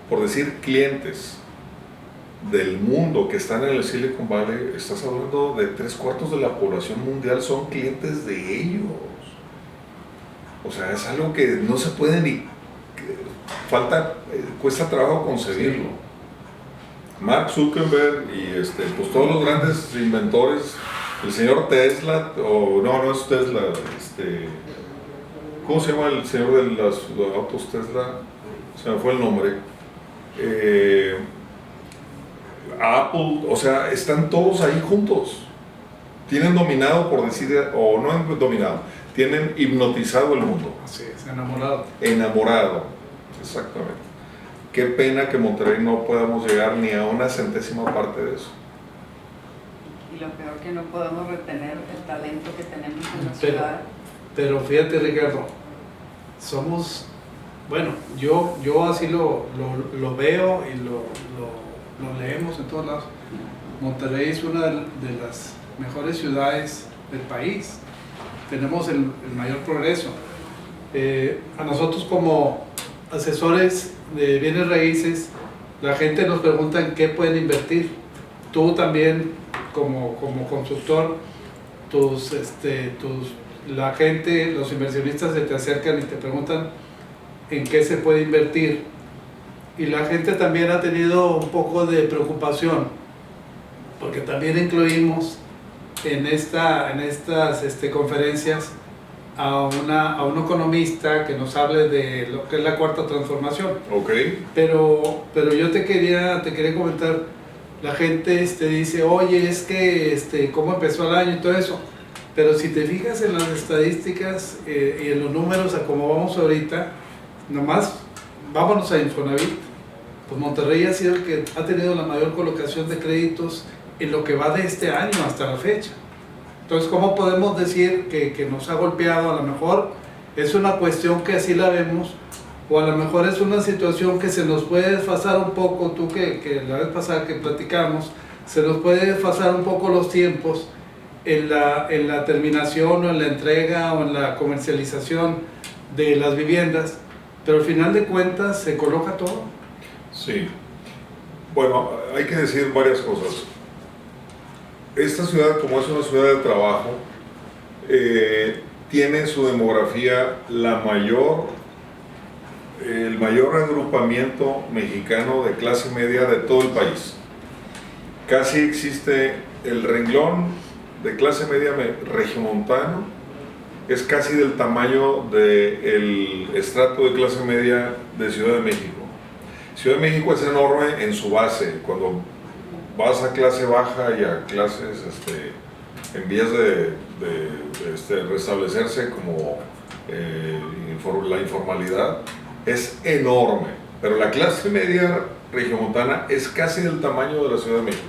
Speaker 2: por decir, clientes del mundo que están en el Silicon Valley, estás hablando de 3/4 de la población mundial son clientes de ellos. O sea, es algo que no se puede ni... cuesta trabajo concebirlo.
Speaker 1: Sí.
Speaker 2: Mark Zuckerberg y pues todos los grandes inventores, el señor Tesla, no es Tesla, ¿cómo se llama el señor de los autos Tesla? Se me fue el nombre. Apple, o sea, están todos ahí juntos. tienen dominado, por decir, o no han dominado, tienen hipnotizado el mundo.
Speaker 1: Así es, enamorado.
Speaker 2: Enamorado, exactamente. Qué pena que Monterrey no podamos llegar ni a una centésima parte de eso.
Speaker 4: Y lo peor que no podemos retener el talento que tenemos en la
Speaker 1: Pero-
Speaker 4: ciudad.
Speaker 1: Pero fíjate, Ricardo, somos, bueno, yo así lo veo y lo leemos en todos lados. Monterrey es una de las mejores ciudades del país. Tenemos el mayor progreso. A nosotros como asesores de bienes raíces, la gente nos pregunta en qué pueden invertir. Tú también como constructor, la gente, los inversionistas se te acercan y te preguntan en qué se puede invertir. Y la gente también ha tenido un poco de preocupación, porque también incluimos en estas conferencias a un economista que nos hable de lo que es la cuarta transformación.
Speaker 2: ¿Ok?
Speaker 1: Pero yo te quería comentar, la gente dice, oye, es que cómo empezó el año y todo eso. Pero si te fijas en las estadísticas y en los números a cómo vamos ahorita, nomás vámonos a Infonavit. Pues Monterrey ha sido el que ha tenido la mayor colocación de créditos en lo que va de este año hasta la fecha. Entonces, ¿cómo podemos decir que nos ha golpeado? A lo mejor es una cuestión que así la vemos, o a lo mejor es una situación que se nos puede desfasar un poco, tú que la vez pasada que platicamos, se nos puede desfasar un poco los tiempos en la terminación o en la entrega o en la comercialización de las viviendas, pero al final de cuentas se coloca todo.
Speaker 2: Sí. Bueno, hay que decir varias cosas. Esta ciudad, como es una ciudad de trabajo, tiene en su demografía el mayor agrupamiento mexicano de clase media de todo el país. Casi existe el renglón de clase media regiomontano, es casi del tamaño del estrato de clase media de Ciudad de México. Ciudad de México es enorme en su base. Cuando vas a clase baja y a clases en vías de restablecerse como la informalidad, es enorme. Pero la clase media regiomontana es casi del tamaño de la Ciudad de México.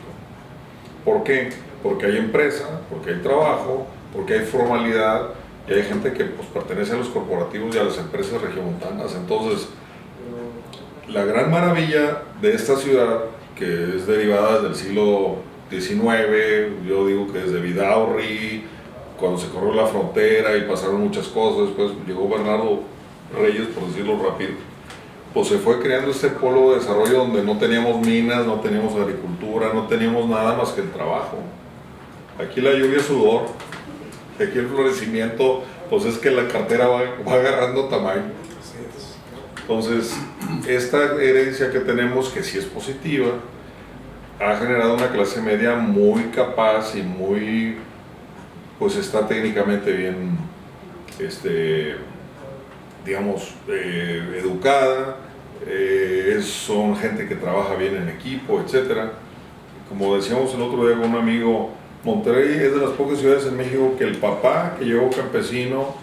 Speaker 2: ¿Por qué? Porque hay empresa, porque hay trabajo, porque hay formalidad y hay gente que pues, pertenece a los corporativos y a las empresas regiomontanas. Entonces, la gran maravilla de esta ciudad, que es derivada del siglo XIX, yo digo que desde Vidaurri, cuando se corrió la frontera y pasaron muchas cosas, después llegó Bernardo Reyes, por decirlo rápido, pues se fue creando este polo de desarrollo donde no teníamos minas, no teníamos agricultura, no teníamos nada más que el trabajo. Aquí la lluvia es sudor, aquí el florecimiento, pues es que la cartera va agarrando tamaño. Entonces, esta herencia que tenemos, que sí es positiva, ha generado una clase media muy capaz y muy, pues está técnicamente bien, digamos, educada, son gente que trabaja bien en equipo, etc. Como decíamos el otro día con un amigo, Monterrey es de las pocas ciudades en México que el papá que llegó campesino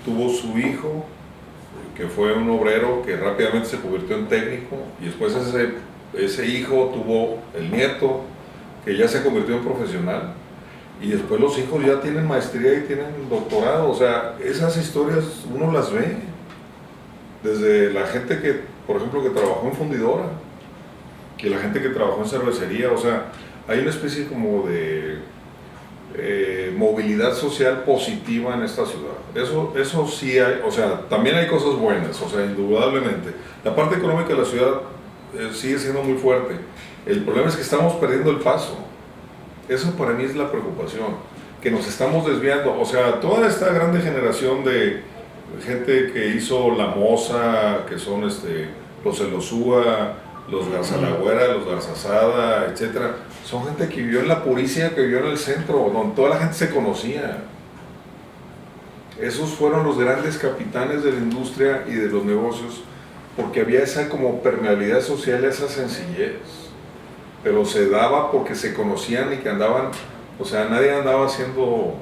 Speaker 2: tuvo su hijo, que fue un obrero que rápidamente se convirtió en técnico, y después ese hijo tuvo el nieto que ya se convirtió en profesional, y después los hijos ya tienen maestría y tienen doctorado. O sea, esas historias uno las ve desde la gente que, por ejemplo, que trabajó en fundidora, que la gente que trabajó en cervecería. O sea, hay una especie como de movilidad social positiva en esta ciudad. Eso sí hay. O sea, también hay cosas buenas, o sea, indudablemente. La parte económica de la ciudad sigue siendo muy fuerte. El problema es que estamos perdiendo el paso. Eso para mí es la preocupación, que nos estamos desviando. O sea, toda esta grande generación de gente que hizo la Moza, que son los Elosúa, los Garzalagüera, los Garzazada, etcétera, son gente que vivió en la Purísima, que vivió en el centro, donde toda la gente se conocía. Esos fueron los grandes capitanes de la industria y de los negocios, porque había esa como permeabilidad social, esa sencillez. Pero se daba porque se conocían y que andaban O sea, nadie andaba haciendo,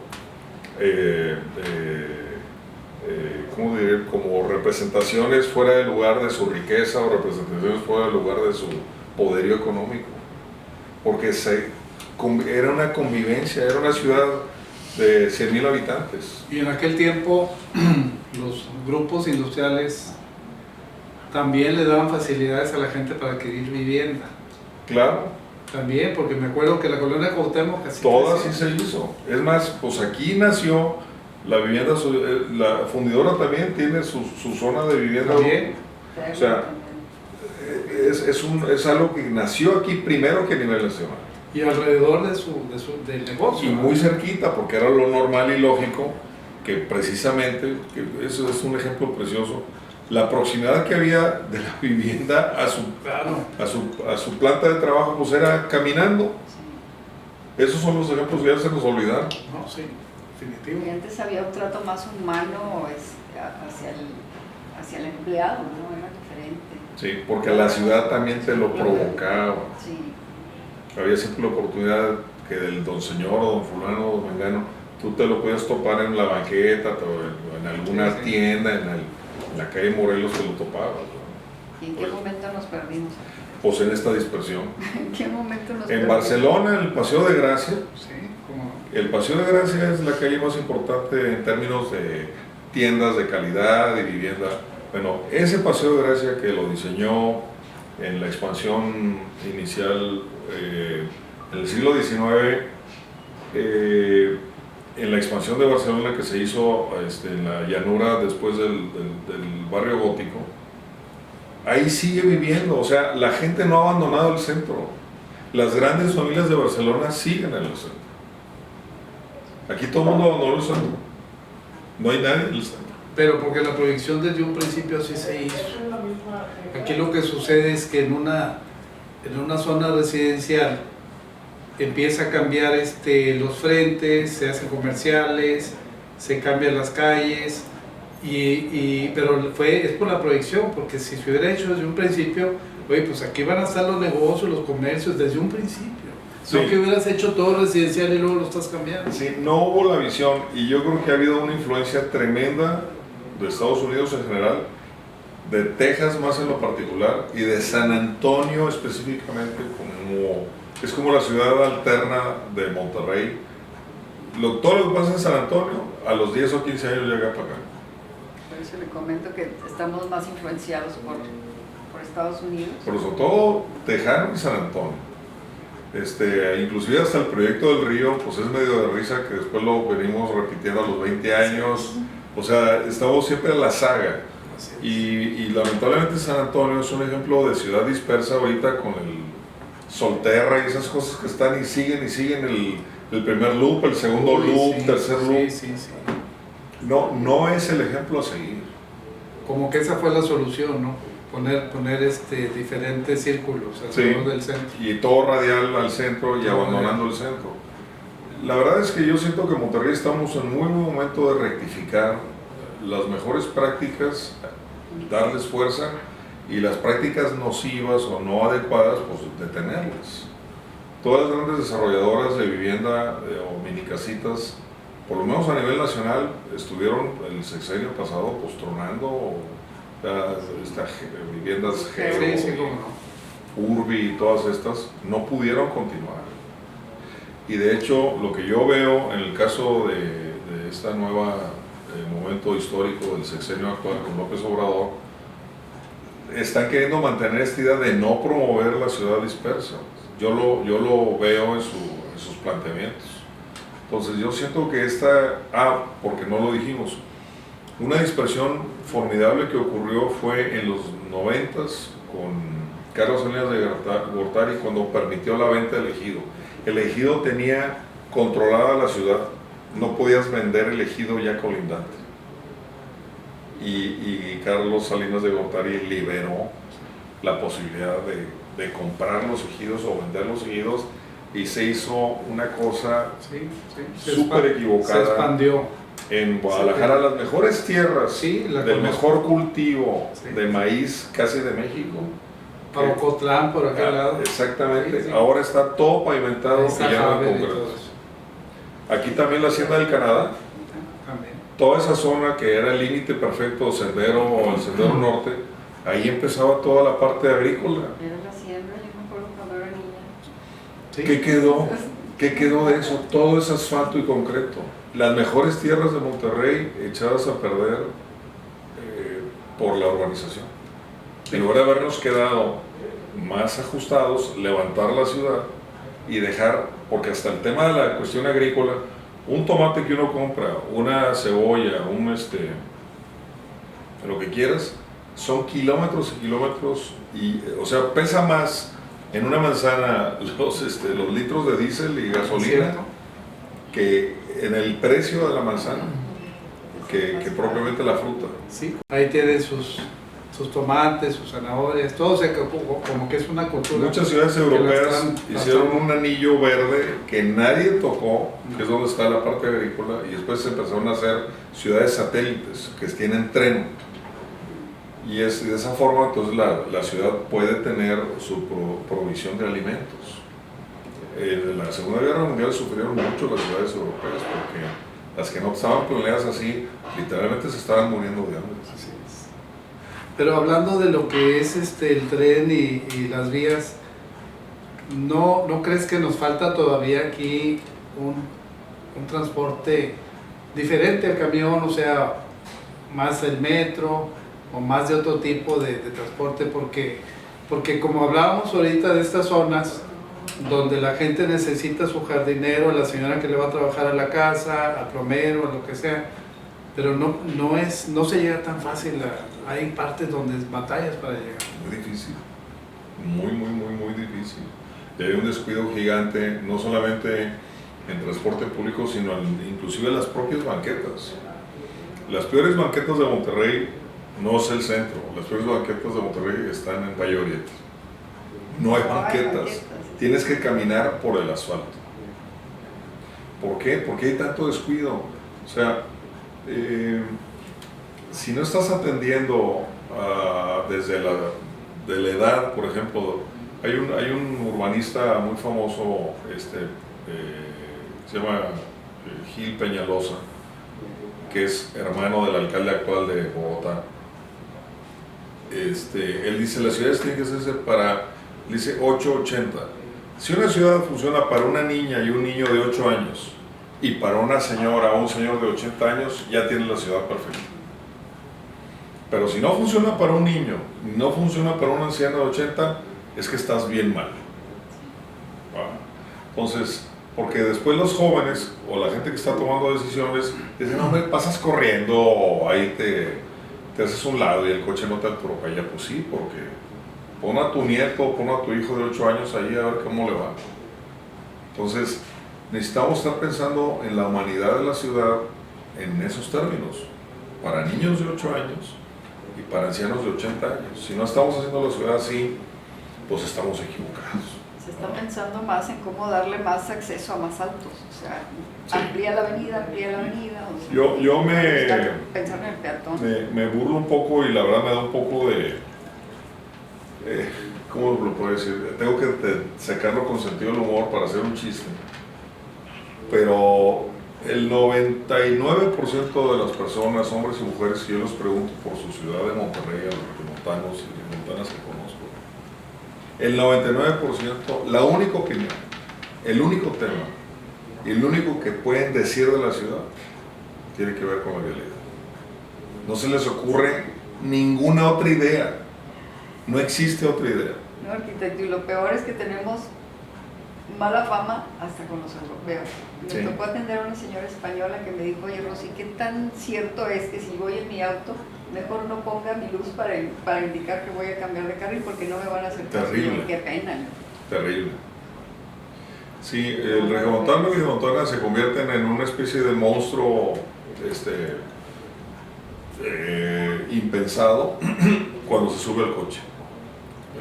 Speaker 2: ¿cómo diré? Como representaciones fuera del lugar de su riqueza o representaciones fuera del lugar de su poderío económico. Porque era una convivencia, era una ciudad de 100,000 habitantes.
Speaker 1: Y en aquel tiempo los grupos industriales también le daban facilidades a la gente para adquirir vivienda.
Speaker 2: Claro.
Speaker 1: También, porque me acuerdo que la colonia Cuauhtémoc casi
Speaker 2: Toda sí se hizo. Es más, pues aquí nació la vivienda, la fundidora también tiene su zona de vivienda.
Speaker 1: También.
Speaker 2: O sea, es algo que nació aquí primero que a nivel nacional.
Speaker 1: Y alrededor del negocio.
Speaker 2: Y muy cerquita, porque era lo normal y lógico, que precisamente, que eso es un ejemplo precioso, la proximidad que había de la vivienda a su planta de trabajo, pues era caminando. Esos son los ejemplos que ya se nos olvidaron.
Speaker 1: No, sí, definitivo.
Speaker 4: Y antes había un trato más humano hacia el empleado, ¿no? Era diferente.
Speaker 2: Sí, porque la ciudad también te lo provocaba.
Speaker 4: Sí.
Speaker 2: Había siempre la oportunidad que del don señor o don fulano o don mengano, tú te lo podías topar en la banqueta o en alguna tienda, en la calle Morelos te lo topabas, ¿no?
Speaker 4: ¿Y en qué momento nos perdimos?
Speaker 2: Pues en esta dispersión.
Speaker 4: ¿En qué momento nos
Speaker 2: En
Speaker 4: perdimos?
Speaker 2: Barcelona, el Paseo de Gracia,
Speaker 1: Sí, como
Speaker 2: el Paseo de Gracia es la calle más importante en términos de tiendas de calidad y vivienda. Bueno, ese Paseo de Gracia que lo diseñó en la expansión inicial en el siglo XIX, en la expansión de Barcelona que se hizo en la llanura después del barrio gótico, ahí sigue viviendo. O sea, la gente no ha abandonado el centro. Las grandes familias de Barcelona siguen en el centro. Aquí todo el mundo abandonó el centro. No hay nadie en el centro.
Speaker 1: Pero porque la proyección desde un principio así se hizo. Aquí lo que sucede es que en una zona residencial empieza a cambiar los frentes, se hacen comerciales, se cambian las calles, pero es por la proyección, porque si se hubiera hecho desde un principio, oye, pues aquí van a estar los negocios, los comercios desde un principio.
Speaker 2: Sí.
Speaker 1: No que hubieras hecho todo residencial y luego lo estás cambiando.
Speaker 2: Sí, no hubo la visión, y yo creo que ha habido una influencia tremenda de Estados Unidos en general, de Texas más en lo particular, y de San Antonio específicamente, es como la ciudad alterna de Monterrey. Todo lo que pasa en San Antonio, a los 10 o 15 años llega para acá.
Speaker 4: Por eso le comento que estamos más influenciados por Estados Unidos.
Speaker 2: Pero sobre todo Tejano y San Antonio. Inclusive hasta el proyecto del río, pues es medio de risa que después lo venimos repitiendo a los 20 años. O sea, estamos siempre en la saga. Y lamentablemente San Antonio es un ejemplo de ciudad dispersa ahorita con el Solterra y esas cosas que están y siguen el primer loop, el segundo loop, tercer loop.
Speaker 1: Sí.
Speaker 2: No es el ejemplo a seguir.
Speaker 1: Como que esa fue la solución, ¿no? Poner diferentes círculos alrededor del centro.
Speaker 2: Y todo radial al centro y abandonando el centro. La verdad es que yo siento que en Monterrey estamos en muy buen momento de rectificar las mejores prácticas, darles fuerza, y las prácticas nocivas o no adecuadas, pues detenerlas. Todas las grandes desarrolladoras de vivienda o minicasitas, por lo menos a nivel nacional, estuvieron el sexenio pasado pues tronando estas viviendas Geo, Urbi y todas estas, no pudieron continuar. Y de hecho, lo que yo veo en el caso de esta nueva momento histórico del sexenio actual con López Obrador, están queriendo mantener esta idea de no promover la ciudad dispersa. Yo lo veo en sus planteamientos. Entonces yo siento que porque no lo dijimos, una dispersión formidable que ocurrió fue en los 90s con Carlos Salinas de Gortari cuando permitió la venta del ejido. El ejido tenía controlada la ciudad, no podías vender el ejido ya colindante. Y Carlos Salinas de Gortari liberó la posibilidad de comprar los ejidos o vender los ejidos, y se hizo una cosa súper equivocada.
Speaker 1: Se expandió.
Speaker 2: En Guadalajara, las mejores tierras del mejor cultivo de maíz casi de México.
Speaker 1: Paucotlán, por aquel lado.
Speaker 2: Exactamente.
Speaker 1: Sí.
Speaker 2: Ahora está todo pavimentado y ya no hay concreto. Aquí también la Hacienda del Canadá,
Speaker 1: También.
Speaker 2: toda esa zona que era el límite perfecto, sendero o el sendero norte, ahí empezaba toda la parte agrícola.
Speaker 4: Era la siembra, yo me acuerdo cuando era niña.
Speaker 1: Sí.
Speaker 2: ¿Qué quedó? ¿Qué quedó de eso? Todo es asfalto y concreto. Las mejores tierras de Monterrey echadas a perder por la urbanización. En lugar de habernos quedado más ajustados, levantar la ciudad y dejar, porque hasta el tema de la cuestión agrícola, un tomate que uno compra, una cebolla, lo que quieras, son kilómetros y kilómetros, y, o sea, pesa más en una manzana los litros de diésel y gasolina
Speaker 1: ¿Cierto?
Speaker 2: que en el precio de la manzana, que propiamente la fruta.
Speaker 1: Sí, ahí tiene sus tomates, sus zanahorias, todo, o sea, como que es una cultura.
Speaker 2: Muchas ciudades
Speaker 1: que la
Speaker 2: europeas
Speaker 1: están-
Speaker 2: hicieron un anillo verde que nadie tocó, que es donde está la parte agrícola, y después se empezaron a hacer ciudades satélites que tienen tren. Y de esa forma entonces la ciudad puede tener su provisión de alimentos. En la Segunda Guerra Mundial sufrieron mucho las ciudades europeas porque las que no estaban planeadas así, literalmente se estaban muriendo de hambre.
Speaker 1: Así es. Pero hablando de lo que es el tren y las vías, ¿no crees que nos falta todavía aquí un transporte diferente al camión? O sea, más el metro o más de otro tipo de transporte, porque como hablábamos ahorita de estas zonas donde la gente necesita su jardinero, a la señora que le va a trabajar a la casa, al plomero, a lo que sea, pero no se llega tan fácil, hay partes donde es batallas para llegar.
Speaker 2: Muy difícil, muy difícil. Y hay un descuido gigante, no solamente en transporte público, sino inclusive en las propias banquetas. Las peores banquetas de Monterrey no es el centro, las peores banquetas de Monterrey están en Valle Oriente. No hay banquetas, tienes que caminar por el asfalto. ¿Por qué? Porque hay tanto descuido. O sea, si no estás atendiendo desde de la edad, por ejemplo, hay un urbanista muy famoso, se llama Gil Peñalosa, que es hermano del alcalde actual de Bogotá. Él dice, las ciudades tienen que hacerse dice 880. Si una ciudad funciona para una niña y un niño de 8 años, y para una señora o un señor de 80 años, ya tiene la ciudad perfecta. Pero si no funciona para un niño, no funciona para un anciano de 80, es que estás bien mal. Entonces, porque después los jóvenes o la gente que está tomando decisiones dicen, no, hombre, pasas corriendo o ahí te haces un lado y el coche no te atropella. Pues sí, porque pon a tu nieto, pon a tu hijo de 8 años ahí a ver cómo le va. Entonces, necesitamos estar pensando en la humanidad de la ciudad en esos términos, para niños de 8 años y para ancianos de 80 años. Si no estamos haciendo la ciudad así, pues estamos equivocados.
Speaker 4: Se está pensando más en cómo darle más acceso a más autos, o sea,
Speaker 2: Sí.
Speaker 4: amplía la avenida, o sea,
Speaker 2: Yo
Speaker 4: pensar en el peatón.
Speaker 2: me burlo un poco y la verdad me da un poco de... ¿cómo lo puedo decir? Tengo que sacarlo con sentido del humor para hacer un chiste. Pero el 99% de las personas, hombres y mujeres, que yo les pregunto por su ciudad de Monterrey, a los montanos y montanas que conozco, el 99%, la única opinión, el único tema y el único que pueden decir de la ciudad tiene que ver con la vialidad. No se les ocurre ninguna otra idea, no existe otra idea.
Speaker 4: No, arquitecto, y lo peor es que tenemos mala fama hasta con los europeos. Me
Speaker 2: Sí.
Speaker 4: tocó atender a una señora española que me dijo, oye Rosy, ¿qué tan cierto es que si voy en mi auto, mejor no ponga mi luz para indicar que voy a cambiar de carril porque no me van a hacer caso?
Speaker 2: Terrible.
Speaker 4: Y yo, qué pena.
Speaker 2: Terrible. Sí, el regiomontano y regiomontana se convierten en una especie de monstruo impensado cuando se sube al coche.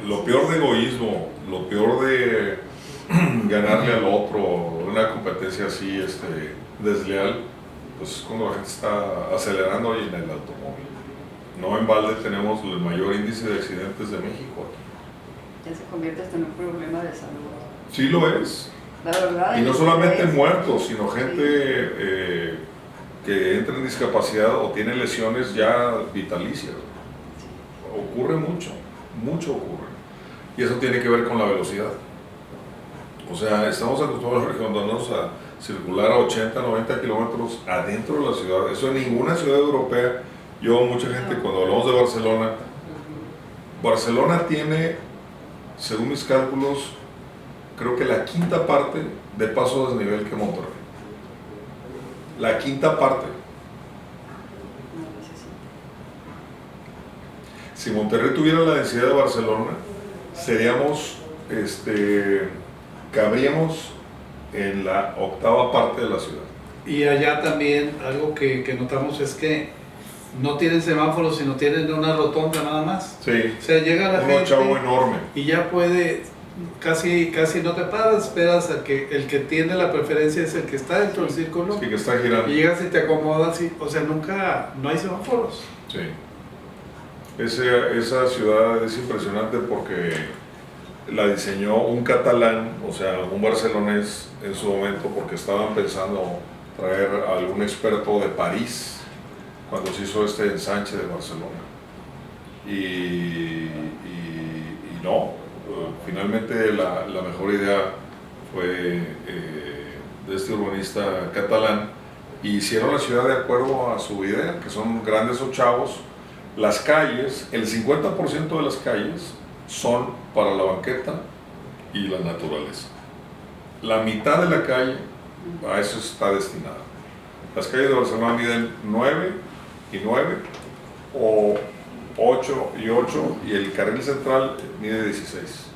Speaker 2: Lo peor de egoísmo, lo peor de ganarle al otro, una competencia así desleal, pues es cuando la gente está acelerando y en el automóvil. No en balde tenemos el mayor índice de accidentes de México aquí.
Speaker 4: Ya se convierte hasta en un problema de salud.
Speaker 2: Sí lo es,
Speaker 4: La verdad.
Speaker 2: Y no
Speaker 4: es
Speaker 2: solamente
Speaker 4: es-
Speaker 2: muertos, sino
Speaker 4: Sí.
Speaker 2: gente que entra en discapacidad o tiene lesiones ya vitalicias. Ocurre mucho, mucho ocurre. Y eso tiene que ver con la velocidad. O sea, estamos acostumbrados a circular a 80, 90 kilómetros adentro de la ciudad. Eso en ninguna ciudad europea. Mucha gente, cuando hablamos de Barcelona, Barcelona tiene, según mis cálculos, creo que la quinta parte de paso a desnivel que Monterrey. La quinta parte.
Speaker 4: No necesito.
Speaker 2: Si Monterrey tuviera la densidad de Barcelona, cabríamos en la octava parte de la ciudad.
Speaker 1: Y allá también algo que notamos es que no tienen semáforos, sino tienen una rotonda nada más.
Speaker 2: Sí,
Speaker 1: O sea, llega la
Speaker 2: un
Speaker 1: gente
Speaker 2: chavo enorme.
Speaker 1: y ya puede, casi no te paras, esperas a que el que tiene la preferencia es el que está dentro del círculo.
Speaker 2: Sí, que está girando.
Speaker 1: Y llegas y te acomodas, o sea, no hay semáforos.
Speaker 2: Sí. Esa ciudad es impresionante porque la diseñó un catalán, o sea, un barcelonés en su momento, porque estaban pensando traer a algún experto de París cuando se hizo este ensanche de Barcelona. Y no, finalmente la mejor idea fue de este urbanista catalán, y hicieron la ciudad de acuerdo a su idea, que son grandes ochavos. Las calles, el 50% de las calles son para la banqueta y la naturaleza. La mitad de la calle a eso está destinada. Las calles de Barcelona miden 9 y 9, o 8 y 8, y el carril central mide 16.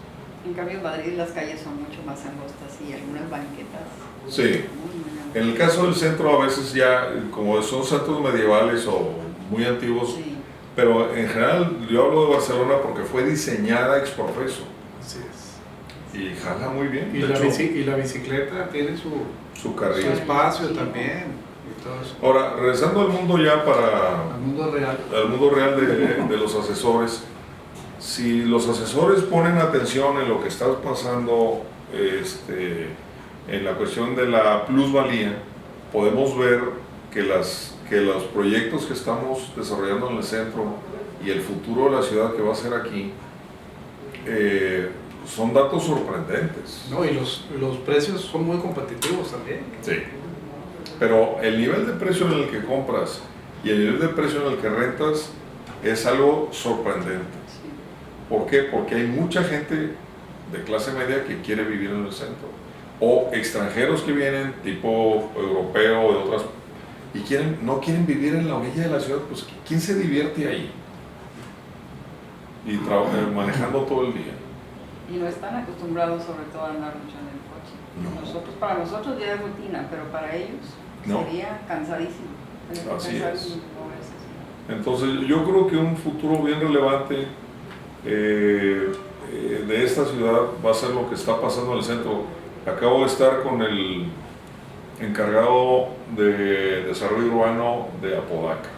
Speaker 4: En cambio, en Madrid las calles son mucho más angostas y algunas banquetas.
Speaker 2: Sí.
Speaker 4: Muy angostas.
Speaker 2: En el caso del centro, a veces ya, como son centros medievales o muy antiguos,
Speaker 4: Sí.
Speaker 2: pero en general yo hablo de Barcelona porque fue diseñada ex profeso
Speaker 1: Así es.
Speaker 2: y jala muy bien.
Speaker 1: Y
Speaker 2: De
Speaker 1: la,
Speaker 2: hecho,
Speaker 1: y la bicicleta tiene su
Speaker 2: su carril.
Speaker 1: espacio también. Y todo eso.
Speaker 2: Ahora, regresando al mundo ya
Speaker 1: Al mundo real.
Speaker 2: al mundo real de los asesores, si los asesores ponen atención en lo que está pasando en la cuestión de la plusvalía, podemos ver que los proyectos que estamos desarrollando en el centro y el futuro de la ciudad que va a ser aquí son datos sorprendentes.
Speaker 1: No, y los precios son muy competitivos también.
Speaker 2: Sí. Pero el nivel de precio en el que compras y el nivel de precio en el que rentas es algo sorprendente.
Speaker 4: Sí.
Speaker 2: ¿Por qué? Porque hay mucha gente de clase media que quiere vivir en el centro, o extranjeros que vienen, tipo europeo, de otras, y no quieren vivir en la orilla de la ciudad. Pues ¿quién se divierte ahí? Y manejando todo el día.
Speaker 4: Y no están acostumbrados sobre todo a andar mucho en el coche.
Speaker 2: No.
Speaker 4: Para nosotros ya es rutina, pero para ellos
Speaker 2: No.
Speaker 4: sería cansadísimo. Tener que
Speaker 2: Así
Speaker 4: pensar
Speaker 2: es.
Speaker 4: en moverse así.
Speaker 2: Entonces yo creo que un futuro bien relevante de esta ciudad va a ser lo que está pasando en el centro. Acabo de estar con el encargado de desarrollo urbano de Apodaca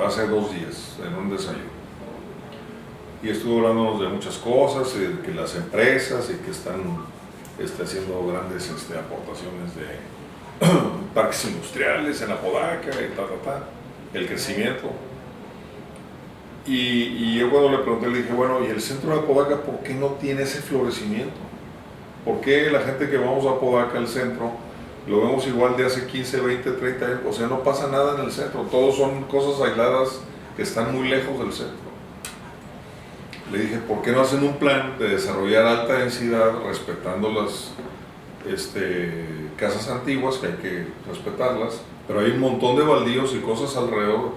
Speaker 2: hace 2 días en un desayuno, y estuvo hablándonos de muchas cosas, de que las empresas y que están haciendo grandes aportaciones de parques industriales en Apodaca y el crecimiento. Y yo cuando le pregunté, le dije, bueno, ¿y el centro de Apodaca por qué no tiene ese florecimiento? ¿Por qué la gente que vamos a Apodaca, al centro, lo vemos igual de hace 15, 20, 30 años? O sea, no pasa nada en el centro, todos son cosas aisladas que están muy lejos del centro. Le dije, ¿por qué no hacen un plan de desarrollar alta densidad respetando las casas antiguas, que hay que respetarlas, pero hay un montón de baldíos y cosas alrededor?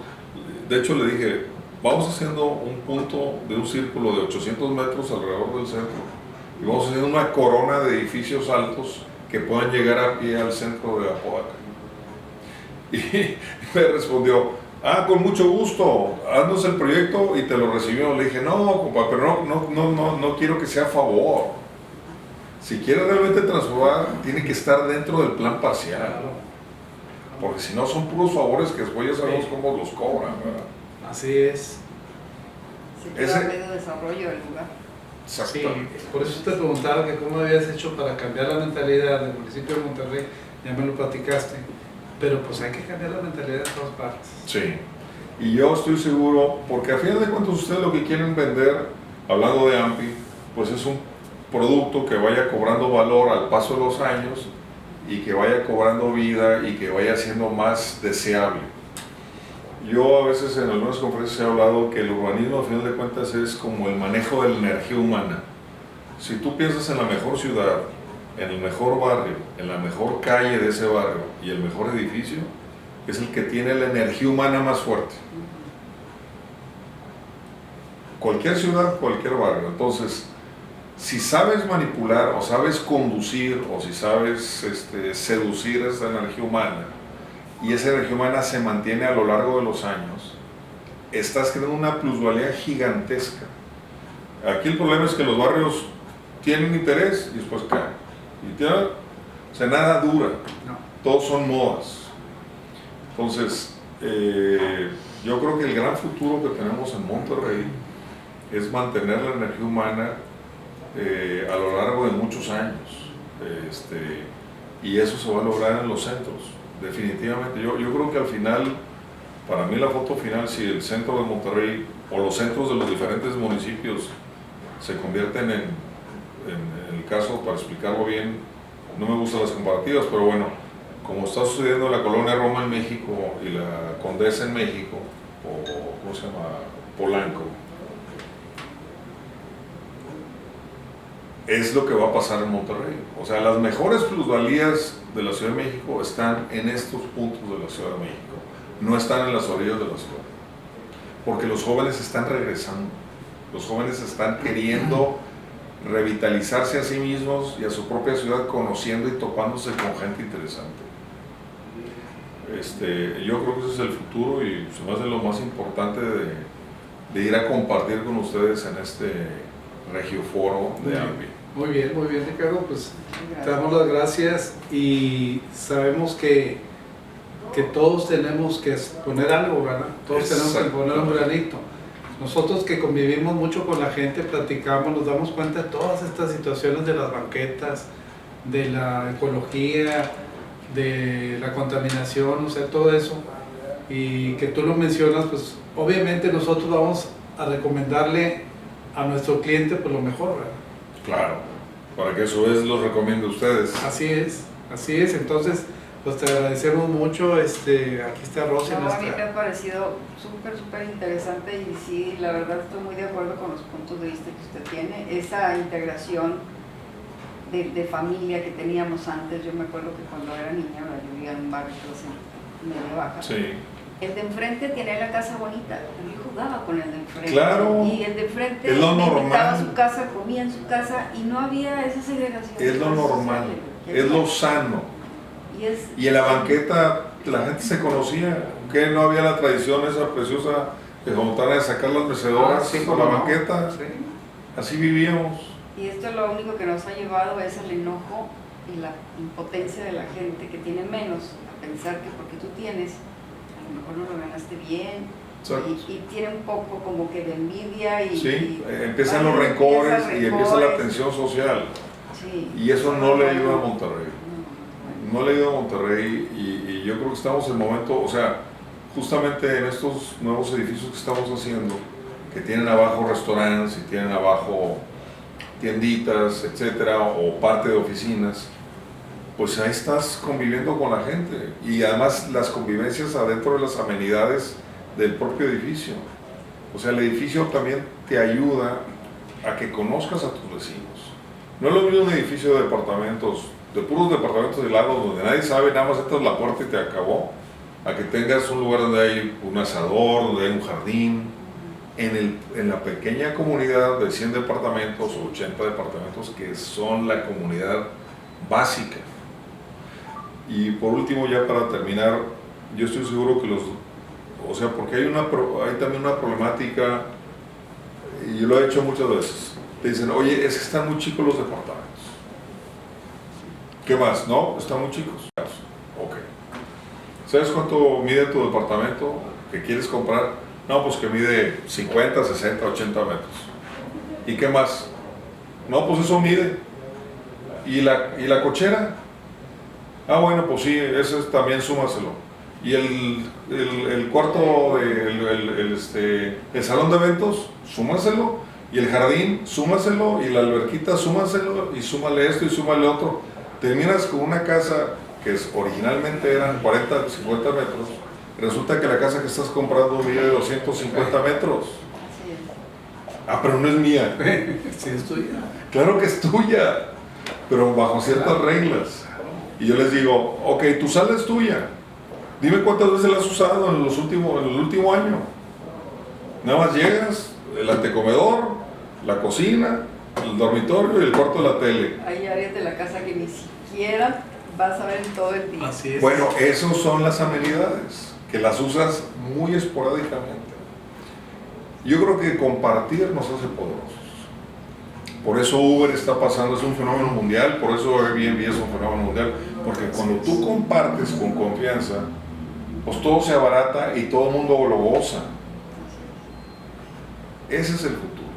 Speaker 2: De hecho, le dije, vamos haciendo un punto de un círculo de 800 metros alrededor del centro, y vamos haciendo una corona de edificios altos que puedan llegar a pie al centro de Apodaca. Y me respondió, con mucho gusto, haznos el proyecto y te lo recibimos. Le dije, no, compa, pero no quiero que sea a favor. Si quiere realmente transformar, tiene que estar dentro del plan parcial. Porque si no, son puros favores que después ya sabemos cómo los cobran, ¿verdad?
Speaker 1: Así es.
Speaker 4: Se queda a medio desarrollo el lugar.
Speaker 1: Sí,
Speaker 2: Exactamente.
Speaker 1: por eso te preguntaba que cómo habías hecho para cambiar la mentalidad del municipio de Monterrey, ya me lo platicaste, pero pues hay que cambiar la mentalidad en todas partes.
Speaker 2: Sí. Y yo estoy seguro, porque a fin de cuentas ustedes lo que quieren vender, hablando de AMPI, pues es un producto que vaya cobrando valor al paso de los años y que vaya cobrando vida y que vaya siendo más deseable. Yo a veces en algunas conferencias he hablado que el urbanismo a final de cuentas es como el manejo de la energía humana. Si tú piensas en la mejor ciudad, en el mejor barrio, en la mejor calle de ese barrio y el mejor edificio, es el que tiene la energía humana más fuerte. Cualquier ciudad, cualquier barrio. Entonces, si sabes manipular o sabes conducir o si sabes seducir esa energía humana y esa energía humana se mantiene a lo largo de los años, estás creando una plusvalía gigantesca. Aquí el problema es que los barrios tienen interés y después caen. O sea, nada dura,
Speaker 1: No.
Speaker 2: todos son modas. Entonces, yo creo que el gran futuro que tenemos en Monterrey es mantener la energía humana a lo largo de muchos años. Y eso se va a lograr en los centros, definitivamente. Yo creo que al final, para mí la foto final, si el centro de Monterrey o los centros de los diferentes municipios se convierten en el caso, para explicarlo bien, no me gustan las comparativas, pero bueno, como está sucediendo en la colonia Roma en México y la Condesa en México, o ¿cómo se llama? Polanco, es lo que va a pasar en Monterrey. O sea, las mejores plusvalías de la Ciudad de México están en estos puntos de la Ciudad de México, no están en las orillas de la ciudad, porque los jóvenes están regresando, los jóvenes están queriendo revitalizarse a sí mismos y a su propia ciudad, conociendo y topándose con gente interesante. Yo creo que ese es el futuro y se me hace lo más importante de ir a compartir con ustedes en este regioforo de AMPI.
Speaker 1: Muy bien, Ricardo, pues te damos las gracias y sabemos que todos tenemos que poner algo, ¿verdad? Todos tenemos que poner un granito. Nosotros que convivimos mucho con la gente, platicamos, nos damos cuenta de todas estas situaciones de las banquetas, de la ecología, de la contaminación, o sea, todo eso. Y que tú lo mencionas, pues obviamente nosotros vamos a recomendarle a nuestro cliente pues lo mejor, ¿verdad?
Speaker 2: Claro, para que a su vez los recomiende a ustedes.
Speaker 1: Así es, entonces pues te agradecemos mucho, aquí está Rosy.
Speaker 4: No, a mí me ha parecido súper interesante y sí, la verdad estoy muy de acuerdo con los puntos de vista que usted tiene, esa integración de familia que teníamos antes. Yo me acuerdo que cuando era niña, yo vivía en un barrio medio baja.
Speaker 2: Sí.
Speaker 4: El de enfrente tenía la casa bonita, yo jugaba con el de enfrente.
Speaker 2: Claro,
Speaker 4: y el de enfrente
Speaker 2: es lo
Speaker 4: me invitaba a
Speaker 2: normal.
Speaker 4: su casa, comía en su casa y no había esa segregación.
Speaker 2: Es lo normal, es lo sano. Y en la banqueta la gente se conocía, que no había la tradición esa preciosa de juntar a sacar las mecedoras por la banqueta.
Speaker 1: Sí.
Speaker 2: Así vivíamos.
Speaker 4: Y esto es lo único que nos ha llevado es el enojo y la impotencia de la gente que tiene menos, a pensar que porque tú tienes, a lo mejor no lo ganaste bien, y tiene un poco como que de envidia y...
Speaker 2: Sí, empiezan los rencores y empieza la tensión social.
Speaker 4: Sí.
Speaker 2: Y eso no le ayuda a Monterrey. No le ayuda a Monterrey y yo creo que estamos en el momento, o sea, justamente en estos nuevos edificios que estamos haciendo, que tienen abajo restaurantes y tienen abajo tienditas, etcétera, o parte de oficinas, pues ahí estás conviviendo con la gente y además las convivencias adentro de las amenidades del propio edificio. O sea, el edificio también te ayuda a que conozcas a tus vecinos. No es lo mismo un edificio de departamentos, de puros departamentos de lados donde nadie sabe, nada más entras la puerta y te acabó, a que tengas un lugar donde hay un asador, donde hay un jardín. En la pequeña comunidad de 100 departamentos o 80 departamentos que son la comunidad básica. Y por último, ya para terminar, yo estoy seguro que o sea, porque hay también una problemática, y yo lo he hecho muchas veces, te dicen, oye, es que están muy chicos los departamentos. ¿Qué más? No, están muy chicos. Ok. ¿Sabes cuánto mide tu departamento que quieres comprar? No, pues que mide 50, 60, 80 metros. ¿Y qué más? No, pues eso mide. ¿Y la cochera? Ah, bueno, pues sí, ese también súmaselo. Y el cuarto, el salón de eventos, súmaselo. Y el jardín, súmaselo. Y la alberquita, súmaselo. Y súmale esto y súmale otro. Terminas con una casa que originalmente eran 40, 50 metros. Resulta que la casa que estás comprando mide 250 metros.
Speaker 4: Así es.
Speaker 2: Ah, pero no es mía.
Speaker 1: Sí, es tuya.
Speaker 2: Claro que es tuya, pero bajo ciertas reglas. Y yo les digo, ok, tu sala es tuya. Dime cuántas veces la has usado en el último año. Nada más llegas, el antecomedor, la cocina, el dormitorio y el cuarto de la tele.
Speaker 4: Hay áreas de la casa que ni siquiera vas a ver en todo el día.
Speaker 1: Así es.
Speaker 2: Bueno, esas son las amenidades, que las usas muy esporádicamente. Yo creo que compartir nos hace poderosos. Por eso Uber está pasando, es un fenómeno mundial, por eso Airbnb es un fenómeno mundial, porque cuando tú compartes con confianza, pues todo se abarata y todo el mundo lo goza. Ese es el futuro.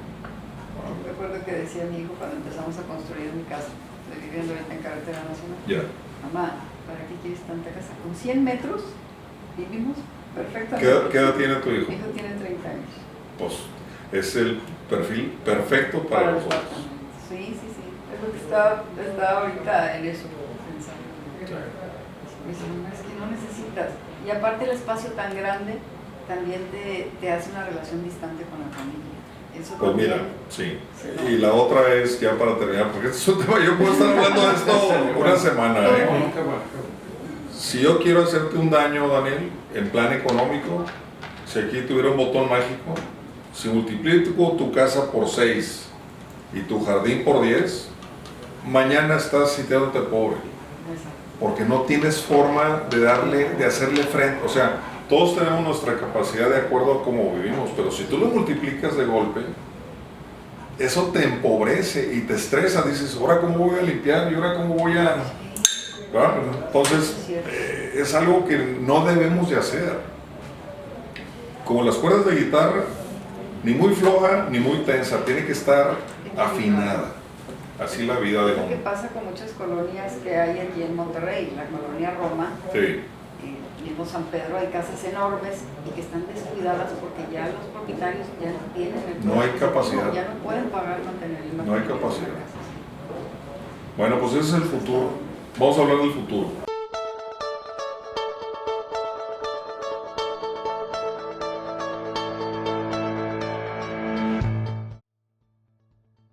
Speaker 4: Me acuerdo que decía mi hijo cuando empezamos a construir mi casa, estoy viviendo ahorita en Carretera Nacional.
Speaker 2: Ya.
Speaker 4: Mamá, ¿para qué quieres tanta casa? Con 100 metros vivimos perfectamente.
Speaker 2: ¿Qué edad tiene tu hijo?
Speaker 4: Mi hijo tiene 30 años.
Speaker 2: Pues es el perfil perfecto para
Speaker 4: el
Speaker 2: nosotros.
Speaker 4: apartamento. Sí, sí, sí. Es lo que está ahorita en eso pensando. Me dice, mamá, es que no necesitas. Y aparte el espacio tan grande también te hace una relación distante con la familia. Eso
Speaker 2: Pues
Speaker 4: también,
Speaker 2: mira, sí.
Speaker 4: ¿no?
Speaker 2: Y la otra es, ya para terminar, porque este es un tema, yo puedo estar hablando de esto una semana, ¿eh? Si yo quiero hacerte un daño, Daniel, en plan económico, si aquí tuviera un botón mágico, si multiplico tu casa por 6 y tu jardín por 10, mañana estás sintiéndote pobre, porque no tienes forma de hacerle frente. O sea, todos tenemos nuestra capacidad de acuerdo a cómo vivimos, pero si tú lo multiplicas de golpe, eso te empobrece y te estresa. Dices, ¿ahora cómo voy a limpiar? ¿Y ahora cómo voy a...? Claro, entonces, es algo que no debemos de hacer. Como las cuerdas de guitarra, ni muy floja ni muy tensa, tiene que estar afinada. Así la vida de
Speaker 4: Lo que
Speaker 2: hombre.
Speaker 4: pasa con muchas colonias que hay aquí en Monterrey, la colonia Roma,
Speaker 2: Sí.
Speaker 4: mismo San Pedro, hay casas enormes y que están descuidadas porque ya los propietarios ya no tienen el
Speaker 2: No hay
Speaker 4: poder
Speaker 2: capacidad.
Speaker 4: adquisitivo, ya no pueden pagar mantener el
Speaker 2: No hay capacidad. Bueno, pues ese es el futuro. Vamos a hablar del futuro.